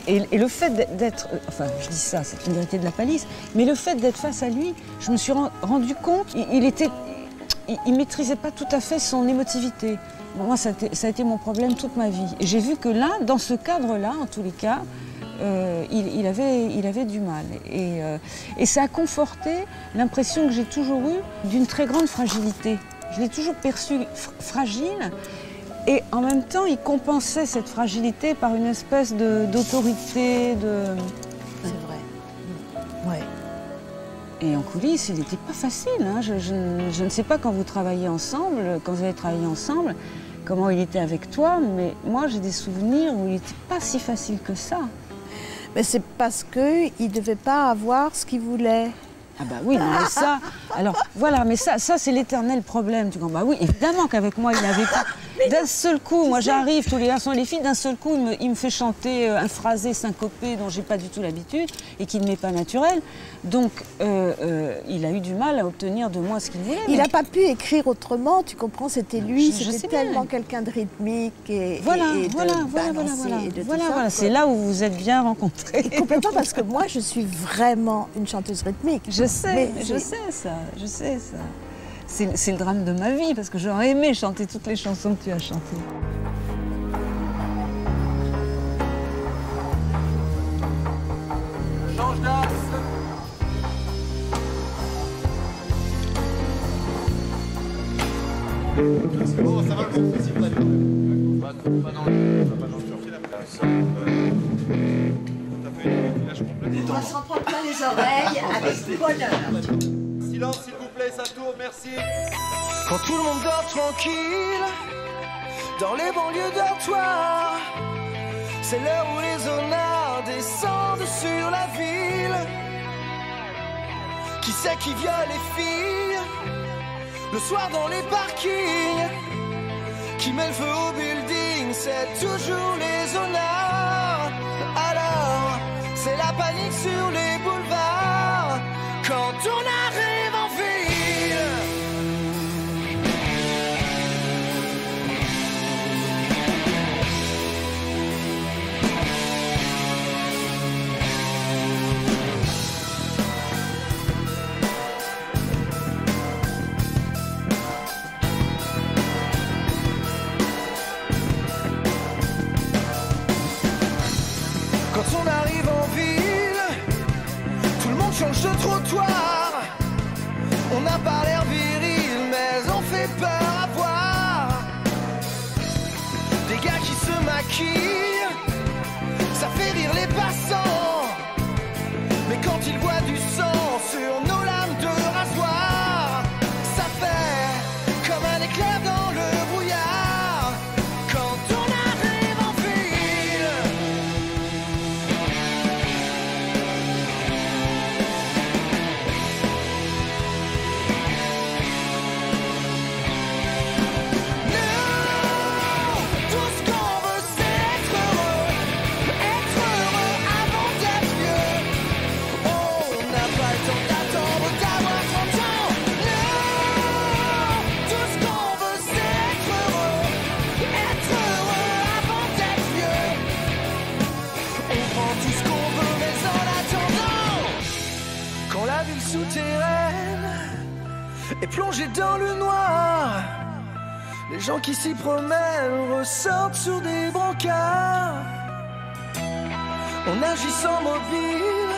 Et le fait d'être... Enfin, je dis ça, c'est une vérité de la palisse, mais le fait d'être face à lui, je me suis rendu compte, il maîtrisait pas tout à fait son émotivité. Moi, ça a été mon problème toute ma vie. Et j'ai vu que là, dans ce cadre-là, en tous les cas, il avait du mal. Et ça a conforté l'impression que j'ai toujours eue d'une très grande fragilité. Je l'ai toujours perçu fragile. Et en même temps, il compensait cette fragilité par une espèce d'autorité, C'est vrai. Ouais. Et en coulisses, il n'était pas facile. Hein. Je ne sais pas quand vous travaillez ensemble, quand vous avez travaillé ensemble, comment il était avec toi, mais moi j'ai des souvenirs où il n'était pas si facile que ça. Mais c'est parce qu'il ne devait pas avoir ce qu'il voulait. Ah bah oui, mais ça, alors voilà, mais ça c'est l'éternel problème. Tu comprends? Bah oui, évidemment qu'avec moi, il n'avait pas. D'un seul coup, moi j'arrive, tous les garçons et les filles, d'un seul coup, il me fait chanter un phrasé syncopé dont j'ai pas du tout l'habitude et qui ne m'est pas naturel. Donc, il a eu du mal à obtenir de moi ce qu'il voulait. Il n'a pas pu écrire autrement, tu comprends, c'était lui, Je sais c'était tellement quelqu'un de rythmique et voilà, voilà. C'est là où vous êtes bien rencontrés. Et complètement, parce que moi, je suis vraiment une chanteuse rythmique. Je sais ça. C'est le drame de ma vie, parce que j'aurais aimé chanter toutes les chansons que tu as chantées. Change d'axe. C'est bon, ça va le bon principe, pas dans le... On va s'en prendre plein les oreilles avec bonheur. Silence, s'il vous plaît, ça tourne, merci. Quand tout le monde dort tranquille, dans les banlieues dortoirs, c'est l'heure où les honnards descendent sur la ville. Qui c'est qui viole les filles le soir dans les parkings? Qui met le feu au building? C'est toujours les honnards. Alors, c'est la panique sur les boulevards quand on arrive en ville. Quand on arrive en ville, tout le monde change de trottoir. On n'a pas l'air viril, mais on fait peur à voir. Des gars qui se maquillent, ça fait rire les passants. Mais quand ils voient du sang sur nos lames de rasoir, ça fait comme un éclair dans le brouillard. Quand on arrive en ville. Souterraine et plongée dans le noir, les gens qui s'y promènent ressortent sur des brancards. On agit sans mobile,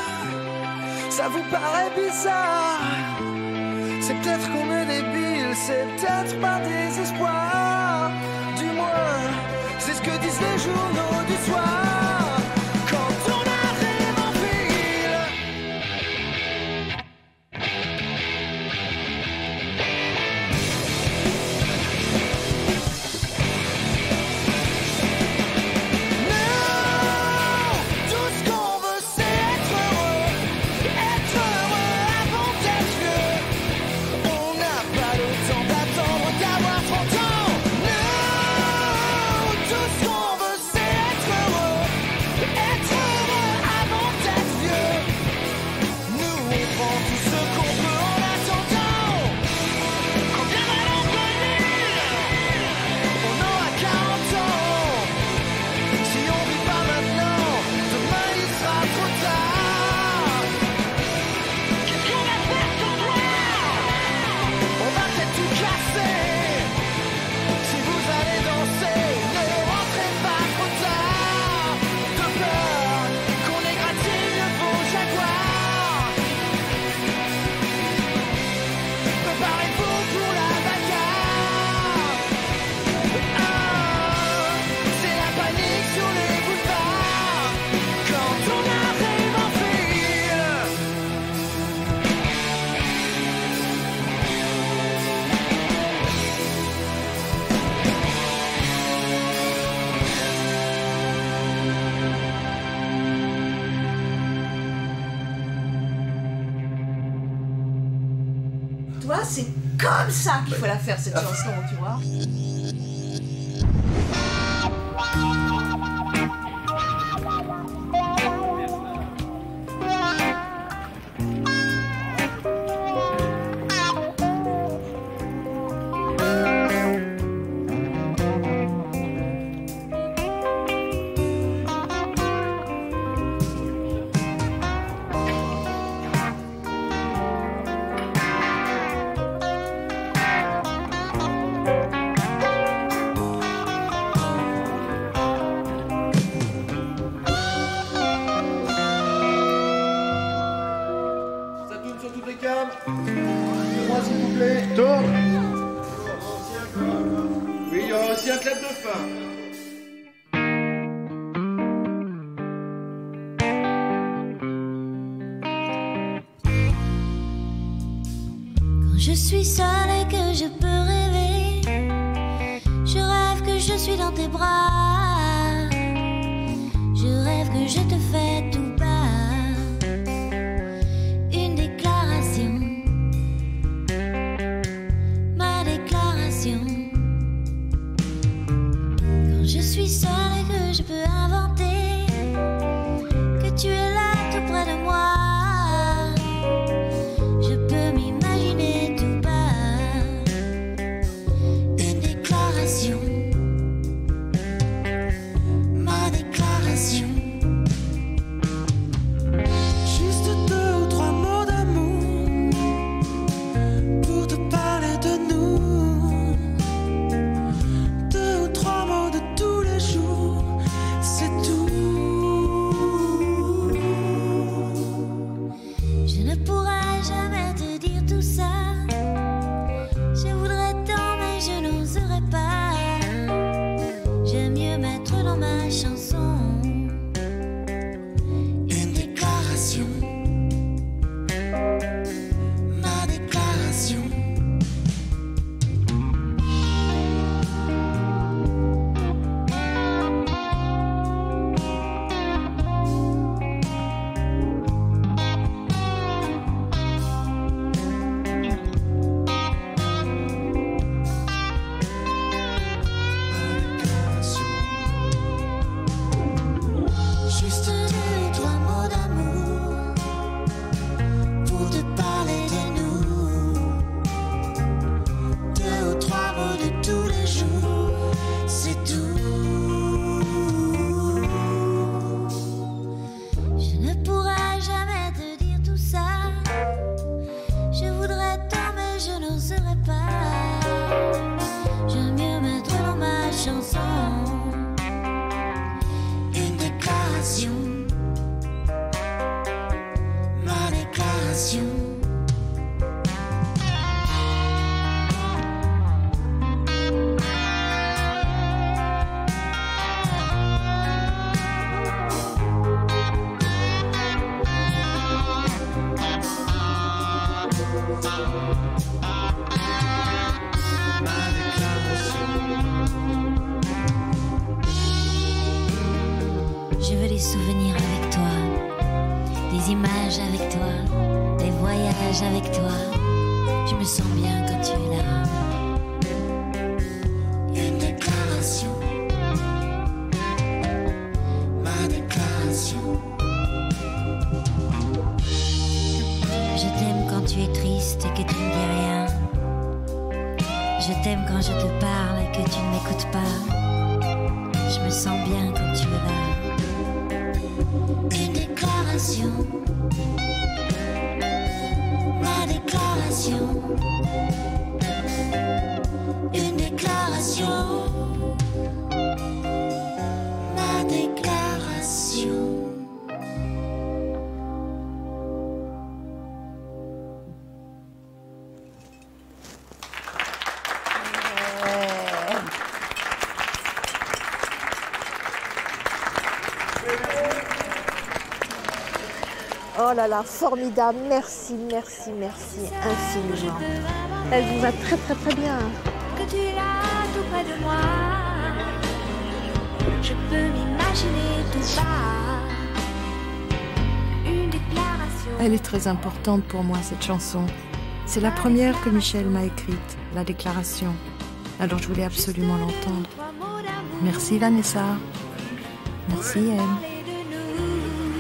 ça vous paraît bizarre. C'est peut-être qu'on est débile, c'est peut-être pas désespoir. Du moins, c'est ce que disent les journaux du soir. Quand on arrive en ville. vois, c'est comme ça qu'il faut la faire, cette chanson, tu vois. Je suis seule et que je peux rêver. Je rêve que je suis dans tes bras. Je rêve que je te fais tout bas une déclaration, ma déclaration. Quand je suis seule et que je peux inventer que tu es là tout près de moi. Je peux m'imaginer tout bas une déclaration, ma déclaration. Juste 2 ou 3 mots d'amour pour te parler de nous. 2 ou 3 mots de tous les jours, c'est tout. Je ne pourrai jamais te dire tout ça. Je voudrais tant mais je n'oserais pas. J'aime mieux mettre dans ma chanson une déclaration, ma déclaration. Juste 2 ou 3 mots d'amour pour te parler de nous. 2 ou 3 mots de tous les jours, c'est tout. Je ne pourrai jamais te dire tout ça. Je voudrais tant mais je n'oserais pas. J'aime mieux mettre dans ma chanson une déclaration, ma déclaration. Je veux des souvenirs avec toi, des images avec toi, des voyages avec toi. Je me sens bien quand tu es là. Une déclaration, ma déclaration. Je t'aime quand tu es triste et que tu ne dis rien. Je t'aime quand je te parle et que tu ne m'écoutes pas. Je me sens bien quand tu es là. Une déclaration, ma déclaration. Une déclaration, ma déclaration. Oh là là, formidable, merci, merci, merci infiniment. Elle vous va très très très bien. Que tu es là tout près de moi. Je peux m'imaginer tout bas une déclaration. Elle est très importante pour moi, cette chanson. C'est la première que Michel m'a écrite, la déclaration. Alors je voulais absolument l'entendre. Merci Vanessa. Merci Anne.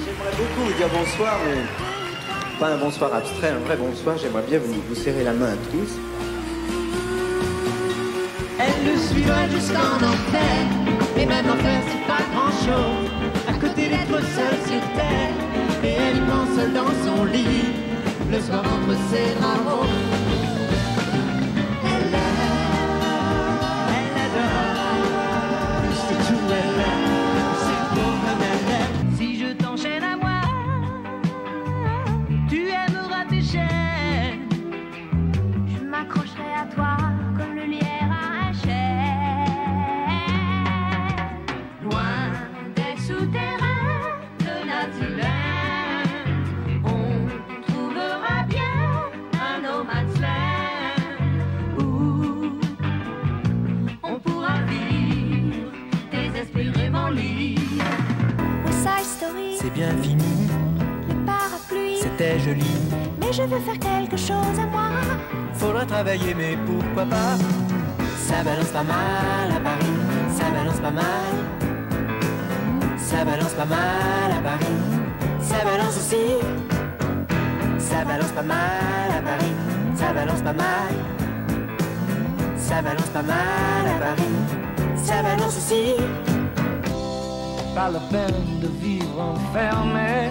J'aimerais beaucoup vous dire bonsoir, mais pas un bonsoir abstrait, un vrai bonsoir. J'aimerais bien vous serrer la main à tous. Elle le suivra jusqu'en enfer, et même enfer c'est pas grand chose, à côté d'être seule sur terre, et elle y pense seule dans son lit, le soir entre ses drapeaux. Elle adore, c'est tout elle aime, c'est beau comme elle aime. Si je t'enchaîne à moi, tu aimeras tes chaînes. Je m'accrocherai à toi comme le lierre à un chêne. Loin des souterrains de Nativen, on trouvera bien un no man's land où on pourra vivre tes esprits vraiment libres. West Side Story, C'est bien fini, les parapluies, c'était joli. mais je veux faire quelque chose à moi. Faudra travailler, mais pourquoi pas? Ça balance pas mal à Paris, ça balance pas mal. Ça balance pas mal à Paris, ça balance aussi. Ça balance pas mal à Paris, ça balance pas mal. Ça balance pas mal à Paris, ça balance aussi. Pas la peine de vivre enfermé.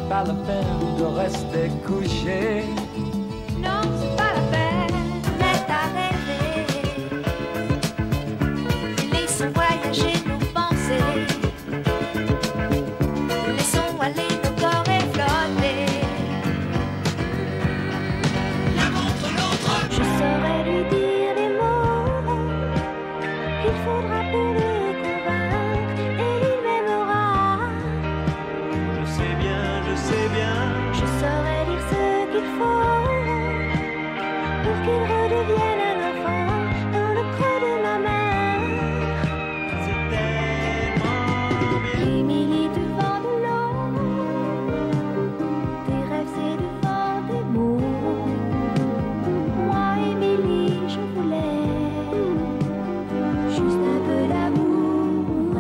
Pas la peine de rester couché. Non, c'est pas la peine, mais t'as rêvé. Laissons voyager nos pensées. Laissons aller nos corps et flotter. L'un contre l'autre, Je saurais lui dire les mots qu'il faudra pour le convaincre, et il m'aimera. je sais bien, je sais bien. Je saurais dire ce qu'il faut pour qu'il redevienne un enfant dans le creux de ma main. C'est tellement bien. Émilie, du vent de l'eau, tes rêves c'est du vent des mots. Moi, Émilie, je voulais juste un peu d'amour,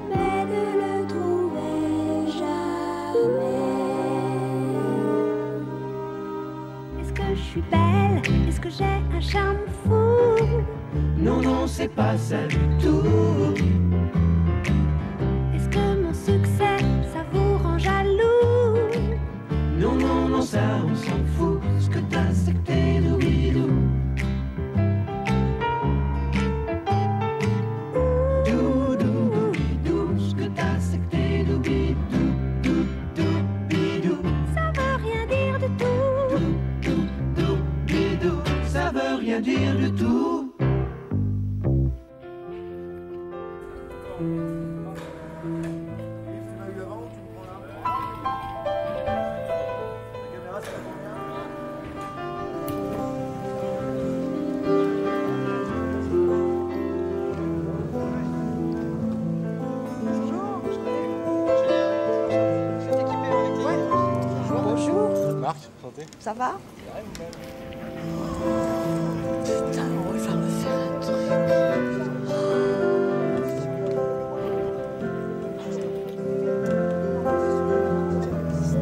mais de le trouver jamais. Est-ce que je suis belle? Est-ce que j'ai un charme fou? Non, non, c'est pas ça du tout. Est-ce que mon succès, ça vous rend jaloux? Non, non, non, ça on s'en fout. Ce que t'as, c'est que t'es doubidou. Doubidou, ce que t'as, c'est que t'es doubidou. Doubidou, Ça veut rien dire du tout. doubidou, ça veut rien dire du tout. Bonjour, Marc, santé. ça va? Putain, oh, il va me faire un truc.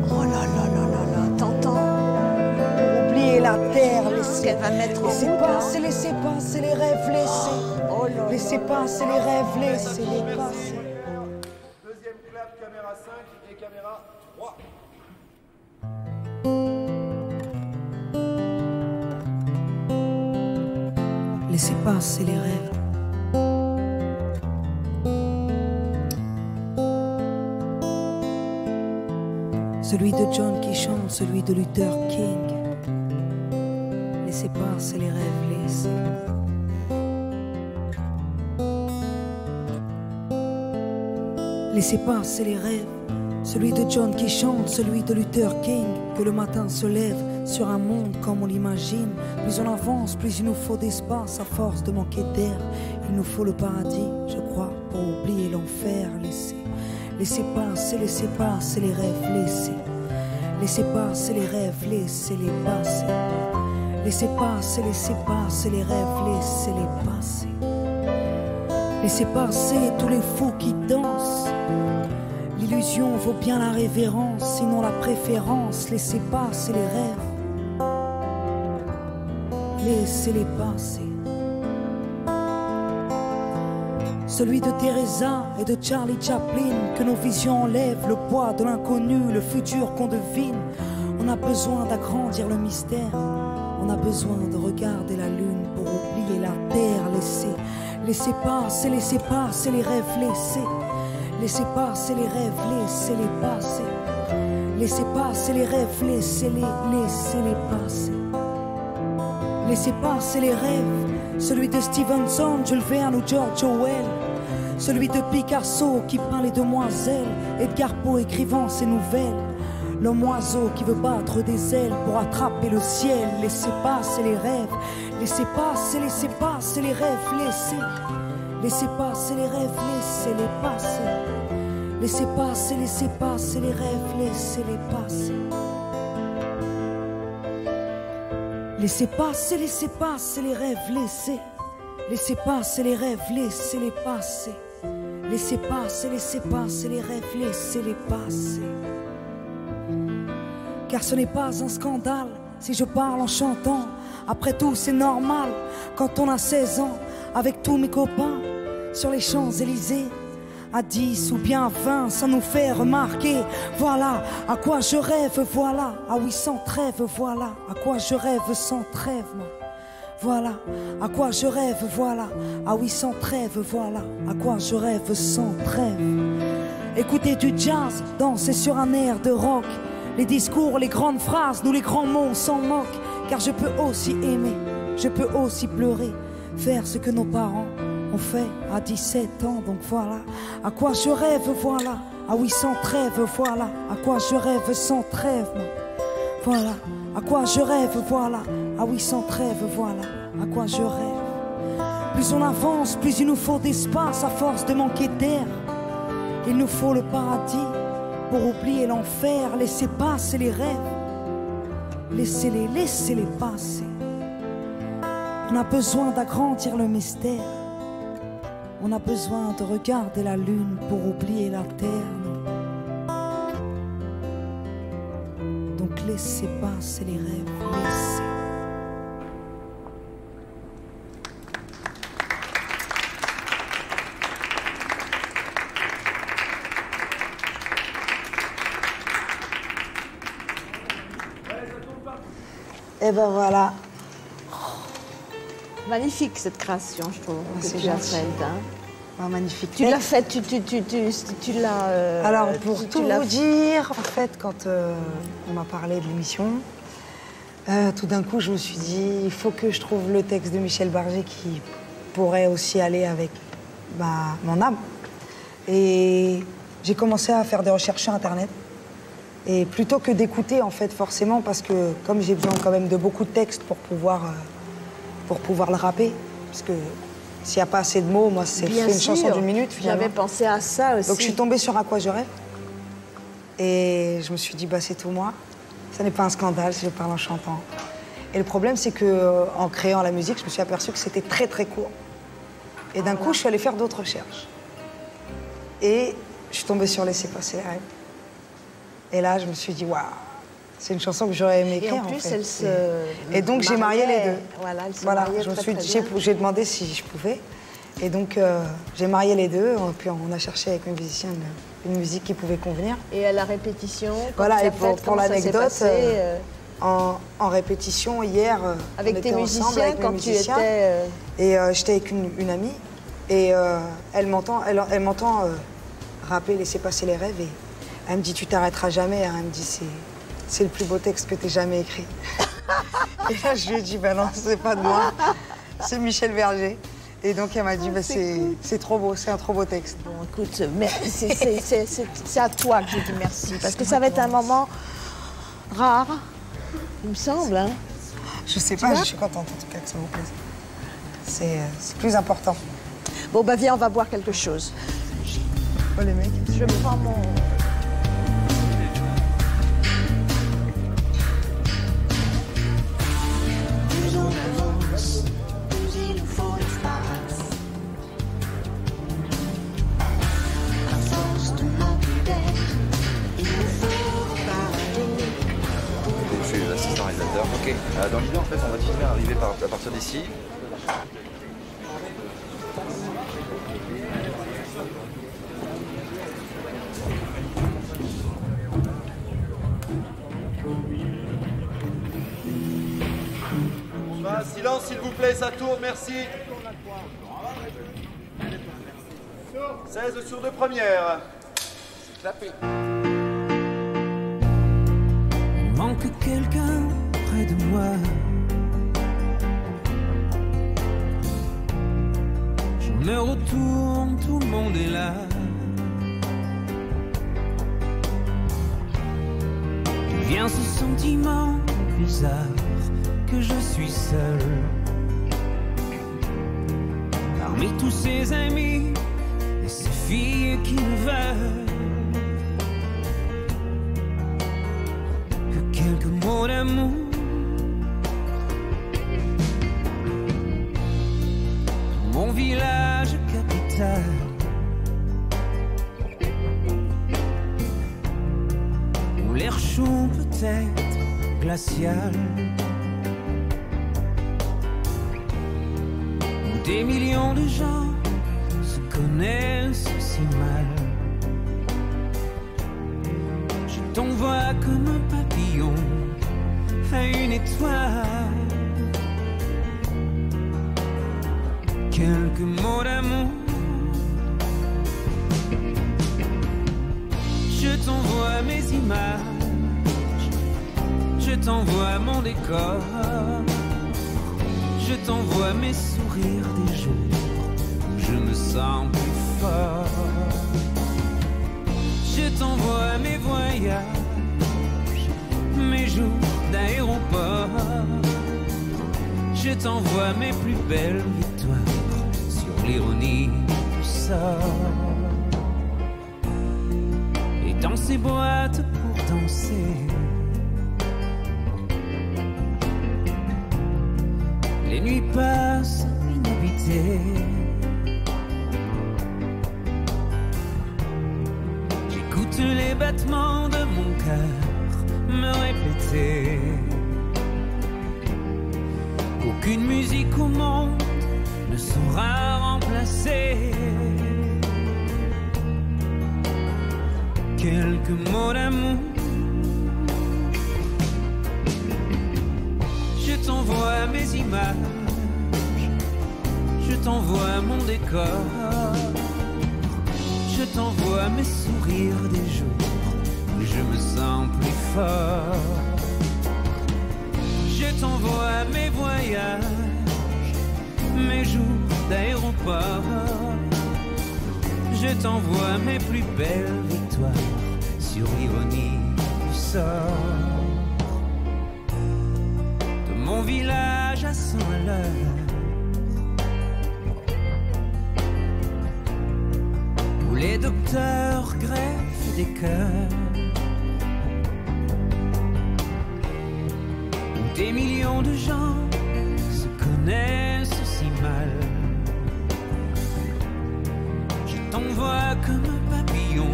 Oh là là là là là, t'entends? Oubliez la terre, Ce qu'elle va mettre en laissez route, passer, laissez passer les rêves, laissez. Oh là là. Laissez passer les rêves, laissez-les passer. Deuxième clap, caméra 5 et caméra 3. Laissez passer les rêves. Celui de John qui chante, celui de Luther King. Laissez passer les rêves, laissez. Laissez passer les rêves. Celui de John qui chante, celui de Luther King. Que le matin se lève sur un monde comme on l'imagine. Plus on avance, plus il nous faut d'espace. À force de manquer d'air, il nous faut le paradis, je crois, pour oublier l'enfer. Laissez passer les rêves, laissez. Laissez passer les rêves, laissez-les passer. Laissez passer les rêves, laissez-les passer. Laissez passer tous les fous qui dansent. L'illusion vaut bien la révérence, sinon la préférence. Laissez passer les rêves, laissez-les passer. Celui de Teresa et de Charlie Chaplin, que nos visions enlèvent le poids de l'inconnu, le futur qu'on devine. On a besoin d'agrandir le mystère, on a besoin de regarder la lune pour oublier la terre. Laissez passer les rêves, laissez passer les rêves, laissez-les passer. Laissez passer les rêves, laissez-les passer. Laissez passer les rêves, celui de Stevenson, Jules Verne ou George Orwell, celui de Picasso qui peint les demoiselles, Edgar Poe écrivant ses nouvelles, l'homme oiseau qui veut battre des ailes pour attraper le ciel. Laissez passer les rêves, laissez passer les rêves, laissez passer les rêves, laissez-les passer. Laissez passer les rêves, laissez-les passer. Laissez passer les rêves, laissez passer les rêves, laissez-les passer. Laissez passer les rêves, laissez-les passer. Car ce n'est pas un scandale si je parle en chantant. Après tout, c'est normal quand on a 16 ans, avec tous mes copains sur les Champs-Élysées. À 10 ou bien 20, ça nous fait remarquer. Voilà à quoi je rêve, voilà. Ah oui, sans trêve, voilà à quoi je rêve sans trêve, moi. Voilà à quoi je rêve, voilà. Ah oui, sans trêve, voilà à quoi je rêve sans trêve. Écouter du jazz, danser sur un air de rock. Les discours, les grandes phrases, nous les grands mots, on s'en moque. Car je peux aussi aimer, je peux aussi pleurer, faire ce que nos parents ont fait à 17 ans. Donc voilà à quoi je rêve, voilà. Ah oui, sans trêve, voilà à quoi je rêve sans trêve, moi. Voilà à quoi je rêve, voilà. Ah oui, sans trêve, voilà à quoi je rêve. Plus on avance, plus il nous faut d'espace à force de manquer d'air. Il nous faut le paradis pour oublier l'enfer. Laissez passer les rêves, laissez-les passer. On a besoin d'agrandir le mystère. On a besoin de regarder la lune pour oublier la terre. Donc laissez passer les rêves, laissez. Et ben voilà. Magnifique cette création, je trouve. C'est tu l'as gentil. faite. Hein. Ah, magnifique. Tu l'as faite, tu l'as. Alors pour tout vous dire, en fait, quand on m'a parlé de l'émission, tout d'un coup, je me suis dit, il faut que je trouve le texte de Michel Berger qui pourrait aussi aller avec mon âme. Et j'ai commencé à faire des recherches sur Internet. Et plutôt que d'écouter, en fait, forcément, parce que comme j'ai besoin quand même de beaucoup de textes pour pouvoir le rapper, parce que s'il n'y a pas assez de mots, moi, c'est une chanson d'une minute, finalement. J'avais pensé à ça aussi. Donc, je suis tombée sur À quoi je rêve. Et je me suis dit, c'est tout moi. Ça n'est pas un scandale si je parle en chantant. Et le problème, c'est qu'en créant la musique, je me suis aperçue que c'était très, très court. Et d'un coup, je suis allée faire d'autres recherches. Et je suis tombée sur Laissez passer les rêves. Et là, je me suis dit, waouh, c'est une chanson que j'aurais aimé écrire. Et en plus, fait. elle se. Et donc, j'ai marié les deux. Voilà, elle se mariait très bien. J'ai demandé si je pouvais. Et donc, j'ai marié les deux. Puis, on a cherché avec mes musiciens une musique qui pouvait convenir. Et à la répétition, voilà, et pour l'anecdote, en répétition, hier, avec tes musiciens, avec quand tu étais. Et j'étais avec une amie. Et elle m'entend rapper Laissez passer les rêves. Et elle me dit, tu t'arrêteras jamais. Elle me dit, c'est le plus beau texte que tu aies jamais écrit. Et là, je lui ai dit, non, c'est pas de moi, c'est Michel Berger. Et donc, elle m'a dit, c'est trop beau, c'est un trop beau texte. Bon, écoute, c'est à toi que je dis merci. Parce que ça va être un moment rare, il me semble. Hein. Je sais pas, je suis contente en tout cas que ça vous plaise. C'est plus important. Bon, viens, on va boire quelque chose. Oh, les mecs. Je prends mon... Ok. Dans l'idée, en fait, on va te filmer arriver à partir d'ici. Silence s'il vous plaît, ça tourne, merci. 16 sur 2 premières. C'est clapé. Il manque quelqu'un près de moi. Je me retourne, tout le monde est là. Il vient ce sentiment bizarre que je suis seul parmi tous ces amis et ces filles qui ne veulent que quelques mots d'amour. Mon village capital, où l'air chaud peut être glacial, des millions de gens se connaissent si mal. Je t'envoie comme un papillon à une étoile. Quelques mots d'amour. Je t'envoie mes images, je t'envoie mon décor. Je t'envoie mes sourires des jours où je me sens plus fort. Je t'envoie mes voyages, mes jours d'aéroport. Je t'envoie mes plus belles victoires sur l'ironie du sort. Et dans ces boîtes pour danser, les nuits passent inhabitées. J'écoute les battements de mon cœur me répéter qu'aucune musique au monde ne saura remplacer quelques mots d'amour. Je t'envoie mes images, je t'envoie mon décor, je t'envoie mes sourires des jours où je me sens plus fort. Je t'envoie mes voyages, mes jours d'aéroport. Je t'envoie mes plus belles victoires sur l'ironie du sort. Mon village à 100 à l'heure, où les docteurs greffent des cœurs, où des millions de gens se connaissent si mal. Je t'envoie comme un papillon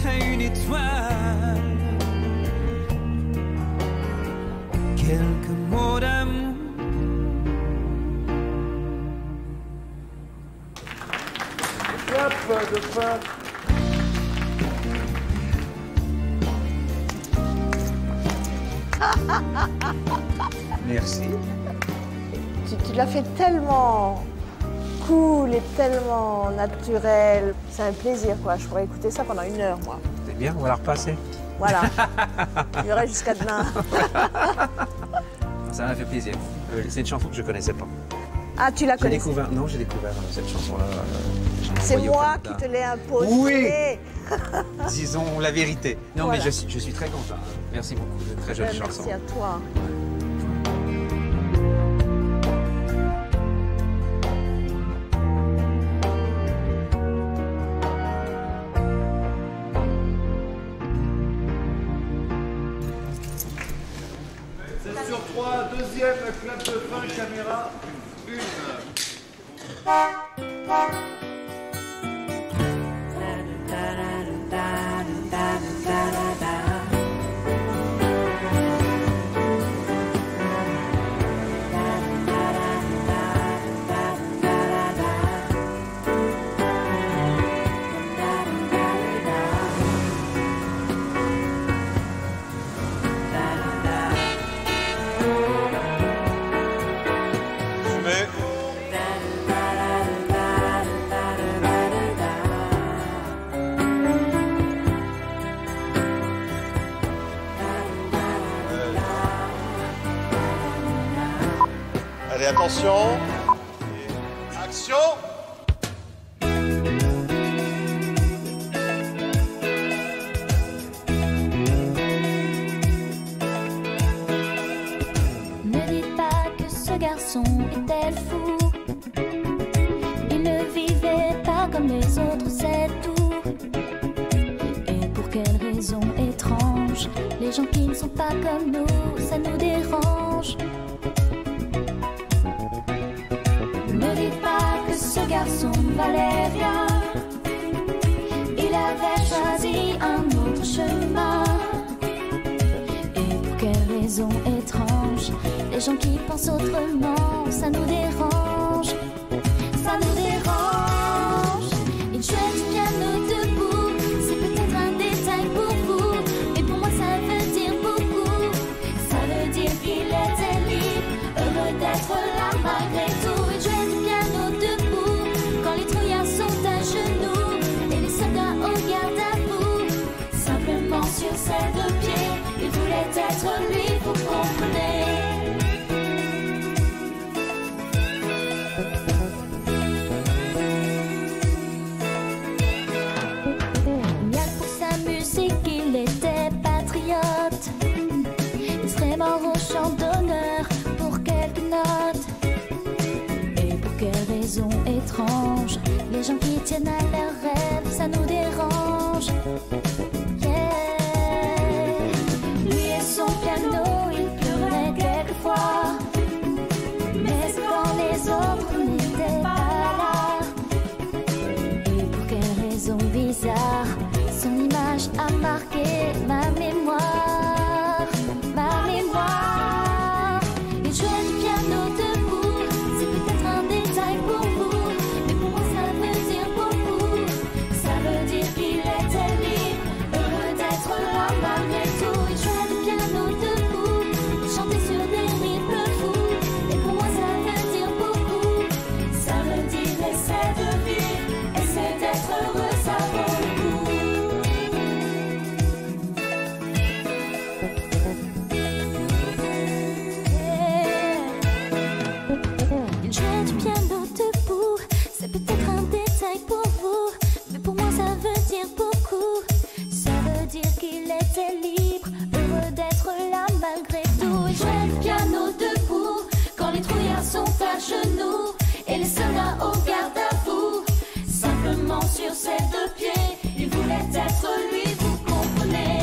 à une étoile. Quelques mots d'amour. Clap de fin. Merci. Tu l'as fait tellement cool et tellement naturel. C'est un plaisir, quoi. Je pourrais écouter ça pendant 1 heure, moi. C'est bien, on va la repasser. Voilà. Il y aurait jusqu'à demain. Ça m'a fait plaisir. C'est une chanson que je ne connaissais pas. Ah, tu la connais? Non, j'ai découvert cette chanson-là. C'est moi qui te l'ai imposée. Oui. Disons la vérité. Non, voilà. mais je suis très content. Merci beaucoup. C'est une très jolie chanson. Merci à toi. Sur 3, deuxième clap de fin, caméra 1. Attention. Action. Ne dites pas que ce garçon était fou. Il ne vivait pas comme les autres, c'est tout. Et pour quelle raison étrange, les gens qui ne sont pas comme nous, ça nous dérange. Ne dites pas que ce garçon valait rien. Il avait choisi un autre chemin. Et pour quelle raison étrange, les gens qui pensent autrement, ça nous dérange. Ça nous dérange. Il jouait du piano debout, c'est peut-être un détail pour vous, mais pour moi ça veut dire beaucoup. Ça veut dire qu'il était libre, heureux d'être là malgré tout. Il jouait du piano debout, quand les trouillards sont à genoux et les soldats au garde à vous. Simplement sur ses deux pieds, il voulait être libre, vous comprenez. Il était patriote, il serait mort au champ d'honneur pour quelques notes. Et pour quelle raison étrange, les gens qui tiennent à leurs rêves, ça nous dérange. Yeah. Lui et son piano, il pleurait quelquefois, mais quand les autres n'étaient pas là. Et pour quelle raison bizarre, son image a marqué ma mémoire, ma mémoire. Il jouait du piano debout, c'est peut-être un détail pour vous, mais pour moi ça veut dire beaucoup. Ça veut dire qu'il était libre, heureux d'être là malgré tout. Il jouait du piano debout, il chantait sur des rythmes fous, et pour moi ça veut dire beaucoup. Ça veut dire essaie de vivre, essaie d'être heureux, ça vaut le coup. C'est peut-être un détail pour vous, mais pour moi ça veut dire beaucoup. Ça veut dire qu'il était libre, heureux d'être là malgré tout. Il jouait le piano debout, quand les trouillards sont à genoux et les soldats au garde à vous. Simplement sur ses deux pieds, il voulait être lui, vous comprenez.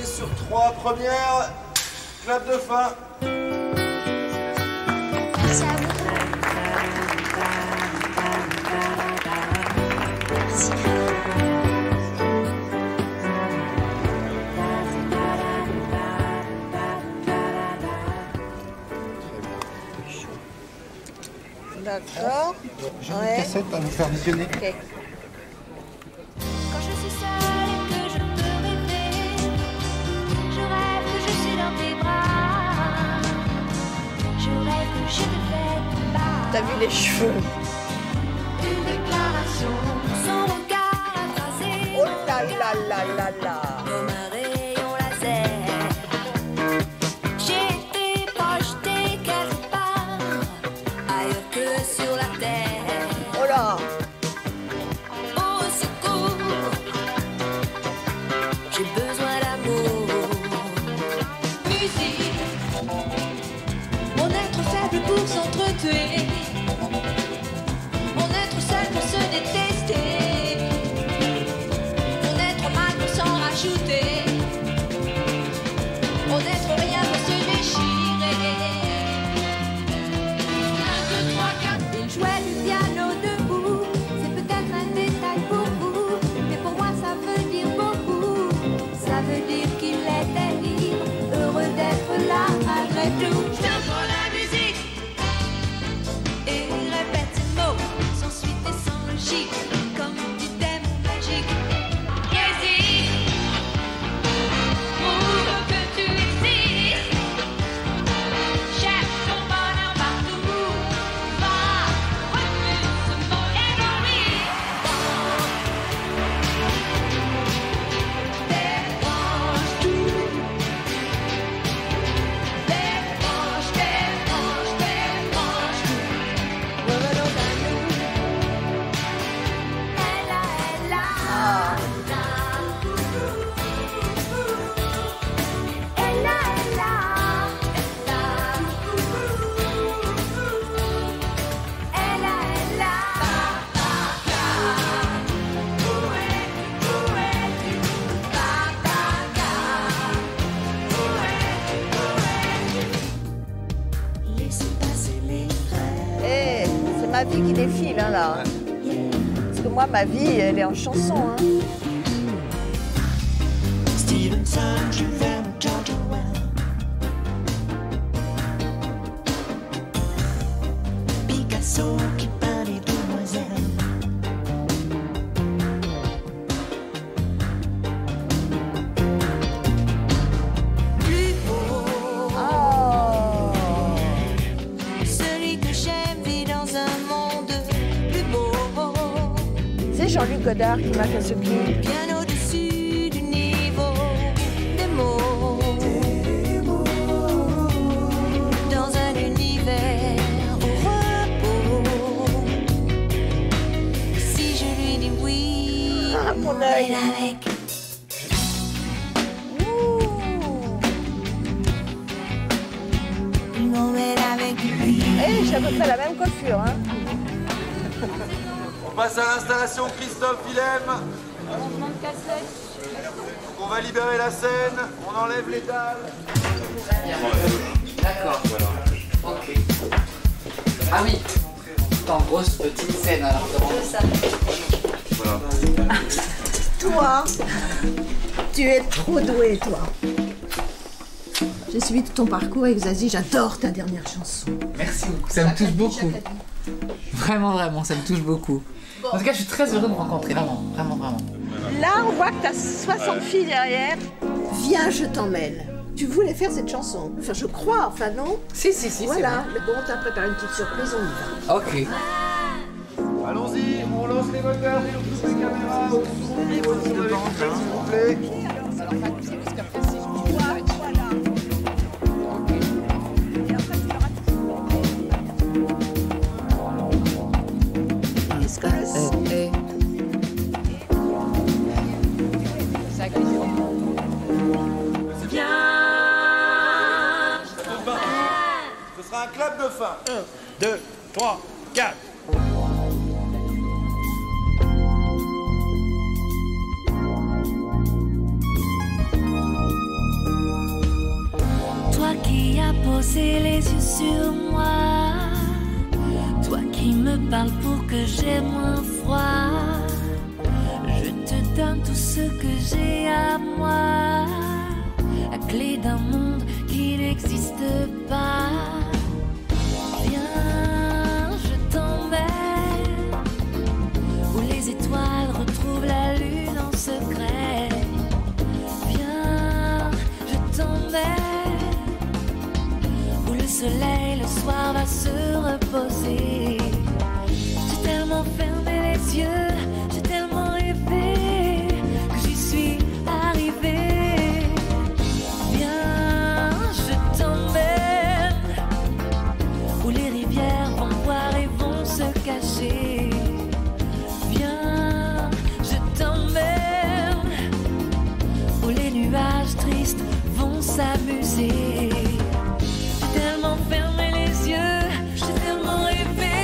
Sur 3 premières, clap de fin. Merci à vous. Merci. D'accord. J'ai une cassette à vous faire visionner. Okay. Quand je suis seule et que je peux rêver, je rêve que je suis dans tes bras. Je rêve que je te fais pas. T'as vu les cheveux? Une déclaration, son regard embrasé. Oh là là là là là. Comme un rayon laser. J'ai été projetée quelque part, ailleurs que sur la terre. Oh là. Au secours, j'ai besoin d'amour. Musique, mon être faible pour s'entretuer. vie qui défile, hein, là. Parce que moi, ma vie, elle est en chanson, hein. Stevenson, Jules Verne, George Orwell. Picasso qui peint les demoiselles. Plus beau, celui que j'aime vit dans un monde plus beau. C'est Jean-Luc Godard qui m'a fait ce clip. Bien au-dessus du niveau des mots. Dans un univers au repos. Si je lui dis oui, mon œil. avec. Il m'emmène avec lui. Eh, j'ai à peu près la même coiffure, hein. On passe à l'installation Christophe Willem. On va libérer la scène, on enlève les dalles. D'accord. Ok. Ah oui. En grosse petite scène alors. C'est ça. Voilà. Toi, tu es trop doué, toi. J'ai suivi tout ton parcours avec Zazie, j'adore ta dernière chanson. Merci beaucoup. Ça me touche beaucoup. Vraiment, vraiment, ça me touche beaucoup. En tout cas, je suis très heureux de vous rencontrer, vraiment, vraiment, vraiment. Là, on voit que t'as 60 filles derrière. Viens, je t'emmène. Tu voulais faire cette chanson. Enfin, je crois, enfin non. Si, voilà. Mais bon, t'as préparé une petite surprise, on y va. Ok. Allons-y, on lance les moteurs sur toutes les caméras. Au niveau de la vitre, s'il vous plaît. Ce sera un clap de fin. 1, 2, 3, 4. Toi qui as posé les yeux sur moi, toi qui me parles pour que j'ai moins froid, je te donne tout ce que j'ai à moi, la clé d'un monde qui n'existe pas. Viens, je t'emmène où les étoiles retrouvent la lune en secret. Viens, je t'emmène où le soleil le soir va se reposer. J'ai tellement fermé les yeux, j'ai tellement rêvé que j'y suis arrivée. Viens, je t'emmène où les rivières vont boire et vont se cacher. Viens, je t'emmène où les nuages tristes vont s'amuser. J'ai tellement fermé les yeux, j'ai tellement rêvé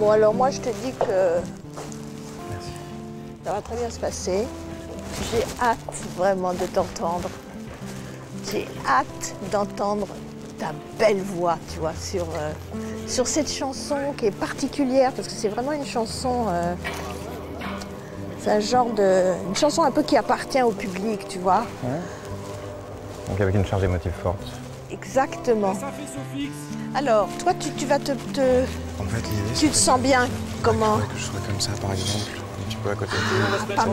Bon, alors moi, je te dis que ça va très bien se passer. J'ai hâte vraiment de t'entendre. J'ai hâte d'entendre ta belle voix, tu vois, sur cette chanson qui est particulière, parce que c'est vraiment une chanson... c'est un genre de... une chanson un peu qui appartient au public, tu vois. Ouais. Donc avec une charge émotive forte. Exactement. Alors, toi, tu vas te... En fait, l'idée, tu te sens bien, comment? Que je sois comme ça, par exemple, un petit peu à côté de... Pas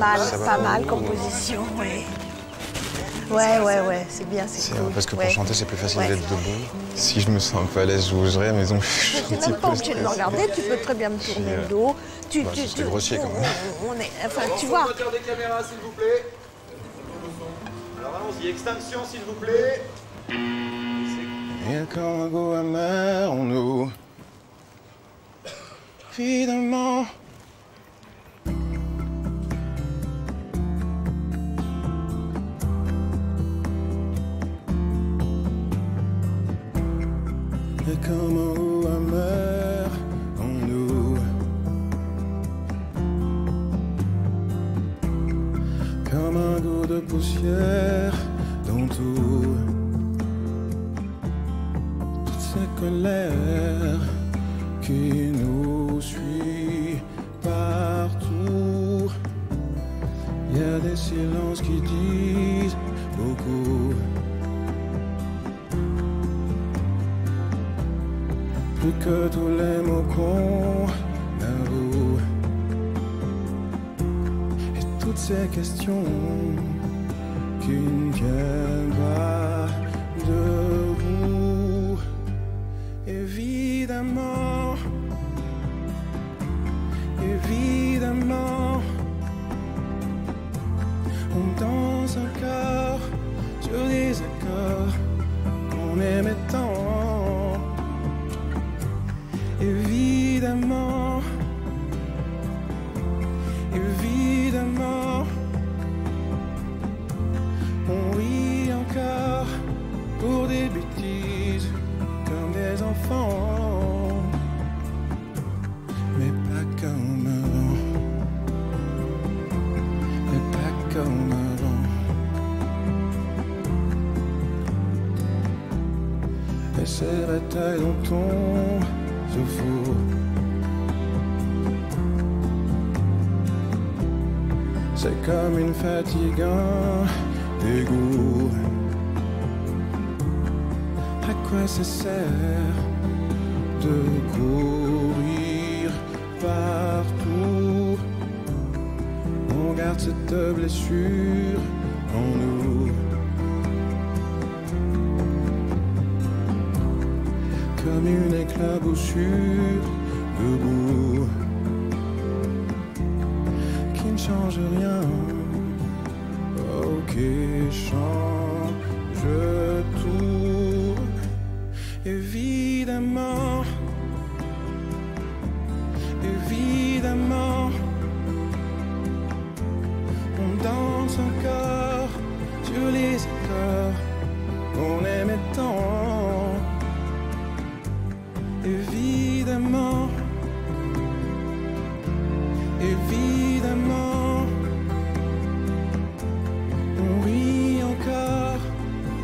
mal comme position, oui. Ouais, c'est bien, c'est cool. Parce que pour chanter, c'est plus facile d'être debout. Si je me sens un peu à l'aise, je bougerai, mais donc je suis un petit peu... Tu n'es même pas obligé de me regarder, tu peux très bien me tourner le dos. C'est grossier, quand même. Enfin, tu vois... Moteur des caméras, s'il vous plaît. Alors allons-y, extinction, s'il vous plaît. Il y a comme un goût amer en nous. Finalement. Il y a comme un goût amer en nous. Comme un goût de poussière dans tout. Cette colère qui nous suit partout. Il y a des silences qui disent beaucoup. Plus que tous les mots qu'on avoue. Et toutes ces questions qui ne viennent pas de vous. Évidemment, évidemment, on danse encore sur des accords qu'on aimait tant. Évidemment, évidemment, on rit encore pour des bêtises comme des enfants, mais pas comme avant, mais pas comme avant. Et ces batailles dont on se fout. C'est comme une fatigue, un dégoût. À quoi ça sert de courir partout? On garde cette blessure en nous. Comme une éclaboussure debout qui ne change rien, ok, change tout. Évidemment, évidemment, on danse encore sur les accords qu'on aimait tant. Évidemment, évidemment, on rit encore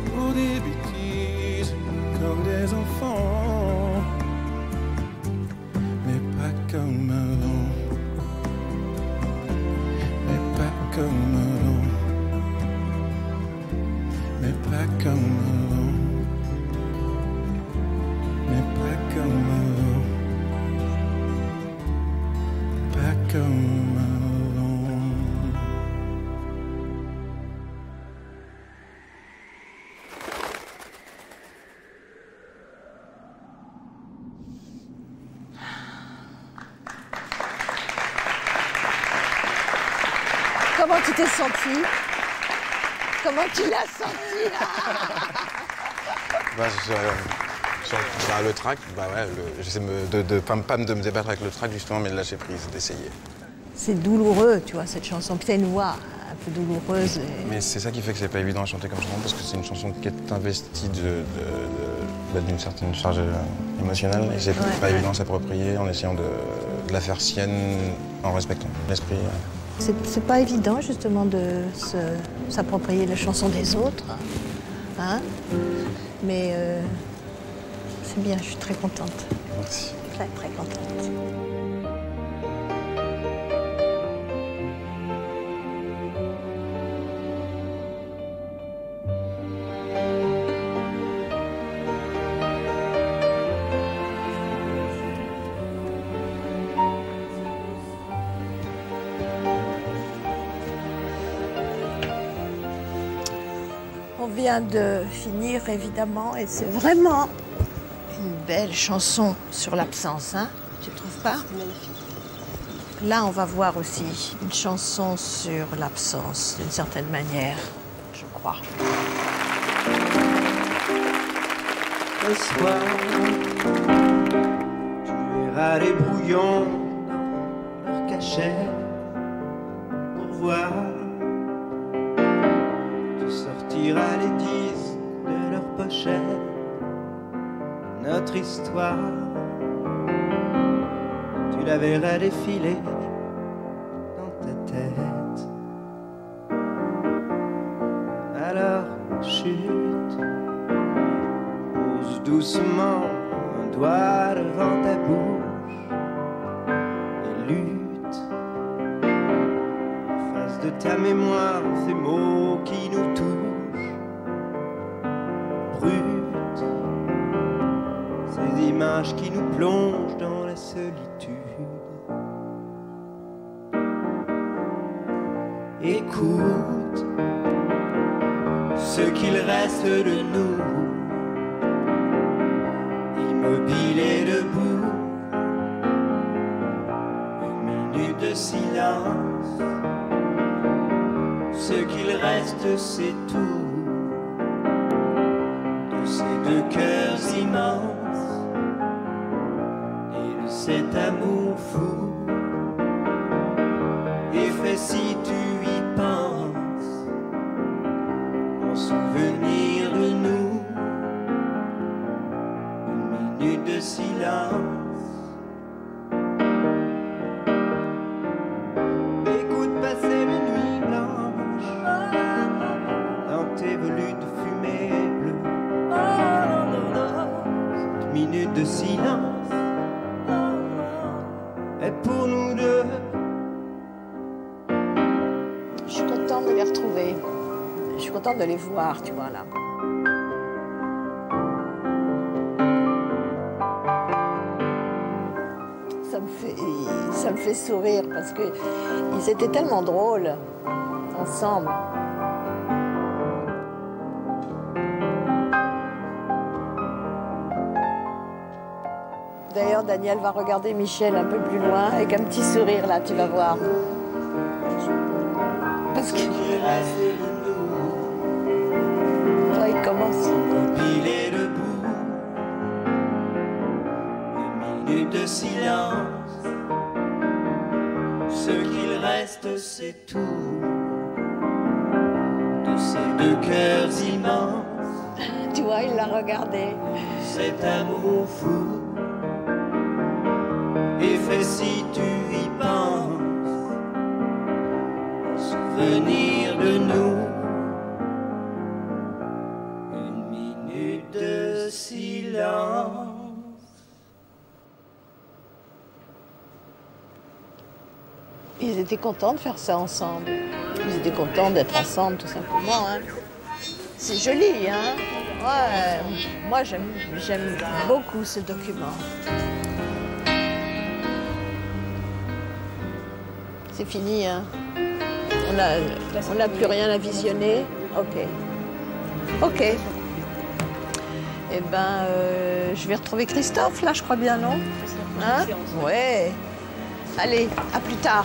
pour des bêtises comme des enfants, mais pas comme avant, mais pas comme avant, mais pas comme avant. Mais pas comme avant, pas comme avant. Comment tu t'es senti? Comment tu l'as senti là? Le track, j'essaie de pas me débattre avec le track justement, mais de lâcher prise, d'essayer. C'est douloureux, tu vois, cette chanson. Puis t'as une voix un peu douloureuse. Mais c'est ça qui fait que c'est pas évident à chanter comme chanson, parce que c'est une chanson qui est investie d'une certaine charge émotionnelle, et c'est pas évident à s'approprier en essayant de la faire sienne en respectant l'esprit. C'est pas évident justement de s'approprier la chanson des autres, hein? Mais c'est bien, je suis très contente. Merci. Très très contente. On vient de finir évidemment et c'est vraiment une belle chanson sur l'absence, hein? Tu trouves pas? Là, on va voir aussi une chanson sur l'absence d'une certaine manière, je crois. Le soir, tu verras les brouillons dans leur cachet pour voir. Tu sortiras les disques de leur pochette, notre histoire. Tu la verras défiler dans ta tête. Alors chute, pose doucement un doigt devant ta bouche et lutte en face de ta mémoire ces mots qui nous touchent. Brute, ces images qui nous plongent dans la solitude. Écoute ce qu'il reste de nous, immobile et debout. Une minute de silence, ce qu'il reste c'est tout de ces deux cœurs immenses et de cet amour fou. Et fais si tu y penses, en souvenir de nous, une minute de silence. Écoute passer les nuits blanches dans tes volutes de fumée bleue. Cette minute de silence est pour nous deux. Je suis contente de les retrouver. Je suis contente de les voir, tu vois, là. Ça me fait sourire parce qu'ils étaient tellement drôles ensemble. D'ailleurs, Daniel va regarder Michel un peu plus loin avec un petit sourire, là, tu vas voir. Parce que... Là, il commence. Il est debout, une minute de silence. Ce qu'il reste, c'est tout de ces deux cœurs immenses. Tu vois, il l'a regardé. Cet amour fou. Et fais si tu y penses, souvenir de nous, une minute de silence. Ils étaient contents de faire ça ensemble. Ils étaient contents d'être ensemble, tout simplement. Hein. C'est joli, hein? Ouais, moi, j'aime beaucoup ce document. C'est fini, hein? On n'a plus rien à visionner. OK. OK. Eh ben, je vais retrouver Christophe, là, je crois bien, non? Hein? Ouais. Allez, à plus tard.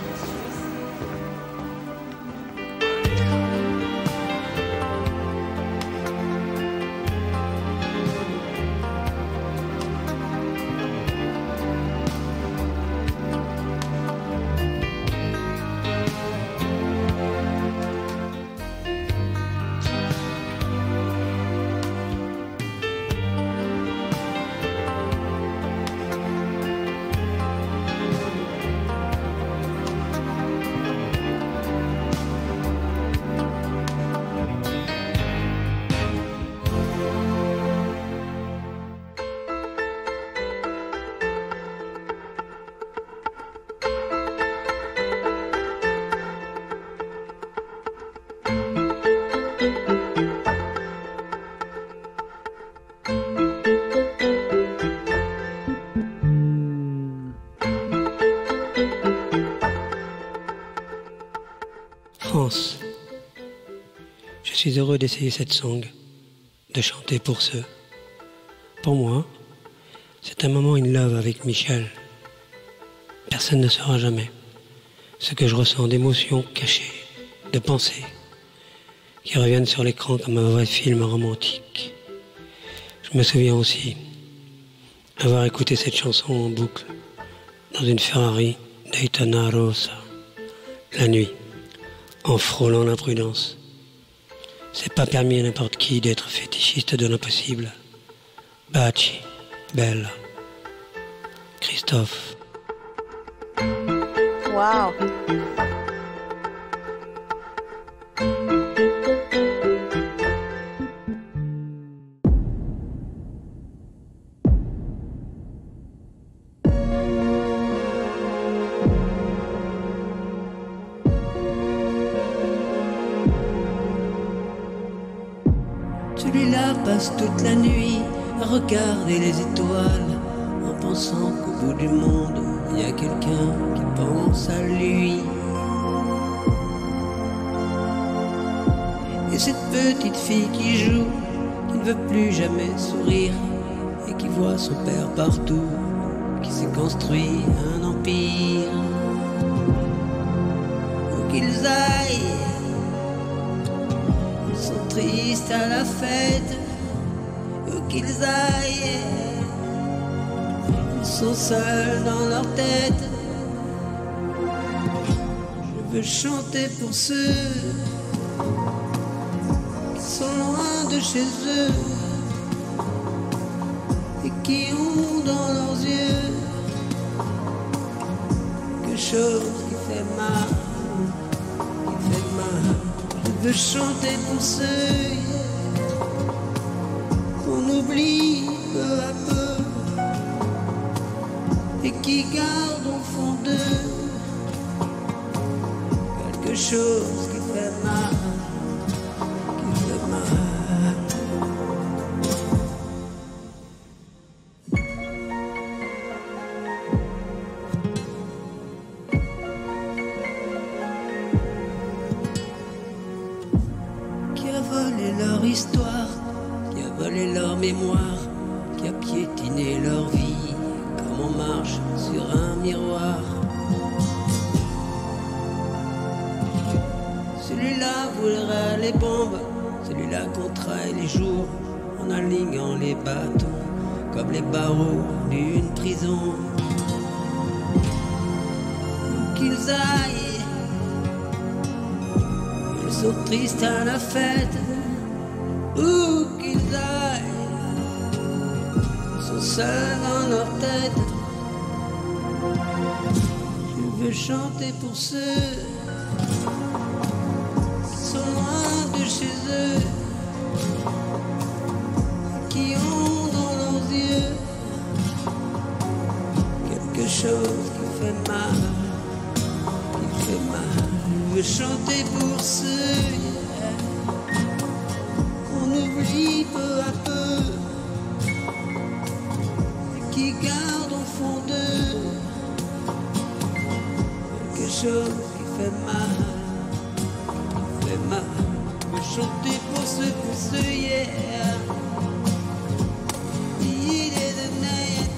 Je suis heureux d'essayer cette song, de chanter pour ceux. Pour moi, c'est un moment in love avec Michel. Personne ne saura jamais ce que je ressens d'émotions cachées, de pensées, qui reviennent sur l'écran comme un vrai film romantique. Je me souviens aussi avoir écouté cette chanson en boucle dans une Ferrari Daytona Rosa, la nuit, en frôlant l'imprudence. C'est pas permis à n'importe qui d'être fétichiste de l'impossible. Baci, Bella, Christophe. Waouh. Celui-là passe toute la nuit à regarder les étoiles en pensant qu'au bout du monde, il y a quelqu'un qui pense à lui. Et cette petite fille qui joue, qui ne veut plus jamais sourire et qui voit son père partout, qui s'est construit un empire. Où qu'ils aillent, ils sont tristes à la fête. Où qu'ils aillent, ils sont seuls dans leur tête. Je veux chanter pour ceux qui sont loin de chez eux et qui ont dans leurs yeux quelque chose qui fait mal, qui fait mal. Je veux chanter pour ceux qu'on oublie peu à peu et qui gardent au fond d'eux quelque chose qui fait mal, qui fait mal. Qui a volé leur histoire, qui a volé leur mémoire, qui a piétiné leur vie comme on marche sur un miroir. Celui-là voudra les bombes, celui-là comptera les jours en alignant les bateaux comme les barreaux d'une prison. Où qu'ils aillent, ils sont tristes à la fête. Où qu'ils aillent, ils sont seuls dans leur tête. Je veux chanter pour ceux qui sont loin de chez eux, qui ont dans leurs yeux quelque chose qui fait mal, qui fait mal. Je veux chanter pour ceux qu'on oublie peu à peu et qui gardent au fond d'eux quelque chose qui fait mal, qui fait mal. Je veux chanter pour ceux, yeah. Il est de net.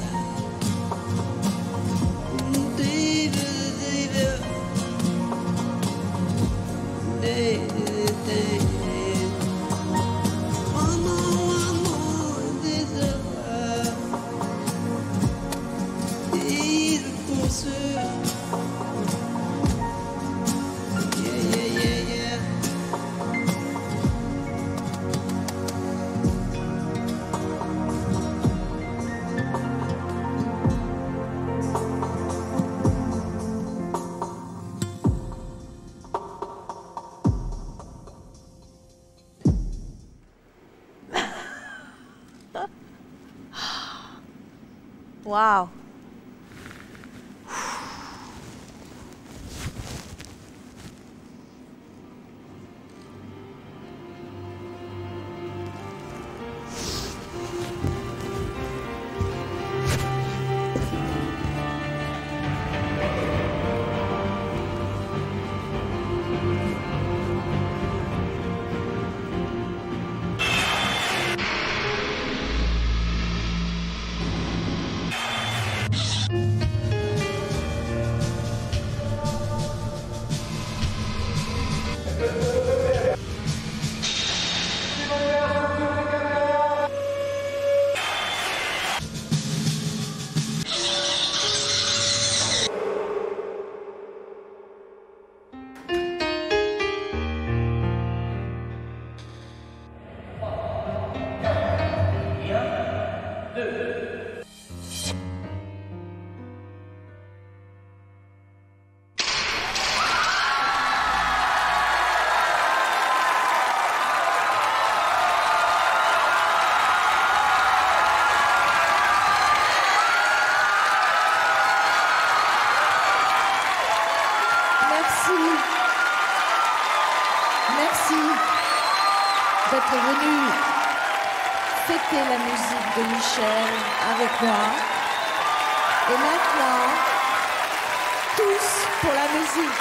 Waouh. Merci d'être venu fêter la musique de Michel avec moi. Et maintenant, tous pour la musique.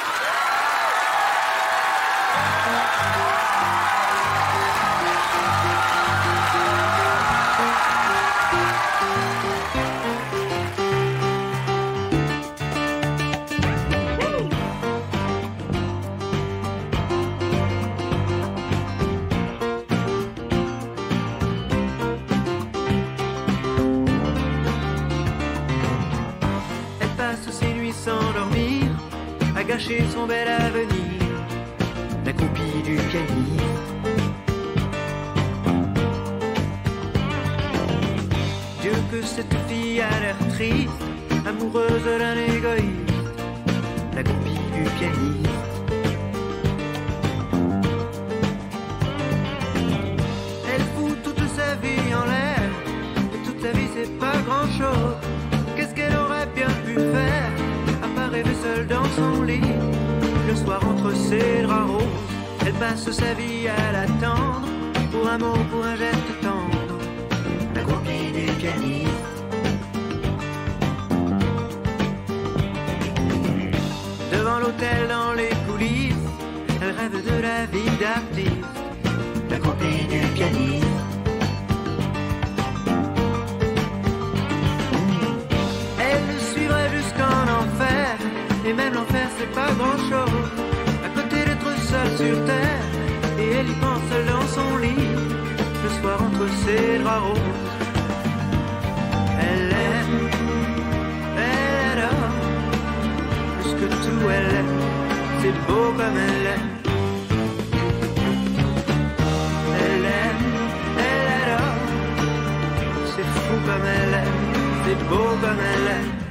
S'endormir, à gâcher son bel avenir, la copie du pianiste. Dieu que cette fille a l'air triste, amoureuse d'un égoïste, la copie du pianiste. Elle fout toute sa vie en l'air, et toute sa vie c'est pas grand chose. Qu'est-ce qu'elle aurait bien pu faire? Rêver seule dans son lit, le soir entre ses draps roses, elle passe sa vie à l'attendre, pour un mot, pour un geste tendre, la copie du pianiste. Devant l'hôtel, dans les coulisses, elle rêve de la vie d'artiste, la copie du pianiste. Et même l'enfer c'est pas grand chose, à côté d'être seule sur terre, et elle y pense seule dans son lit, le soir entre ses draps roses. Elle aime, elle adore, plus que tout elle aime, c'est beau comme elle aime. Elle aime, elle adore, c'est fou comme elle aime, c'est beau comme elle aime.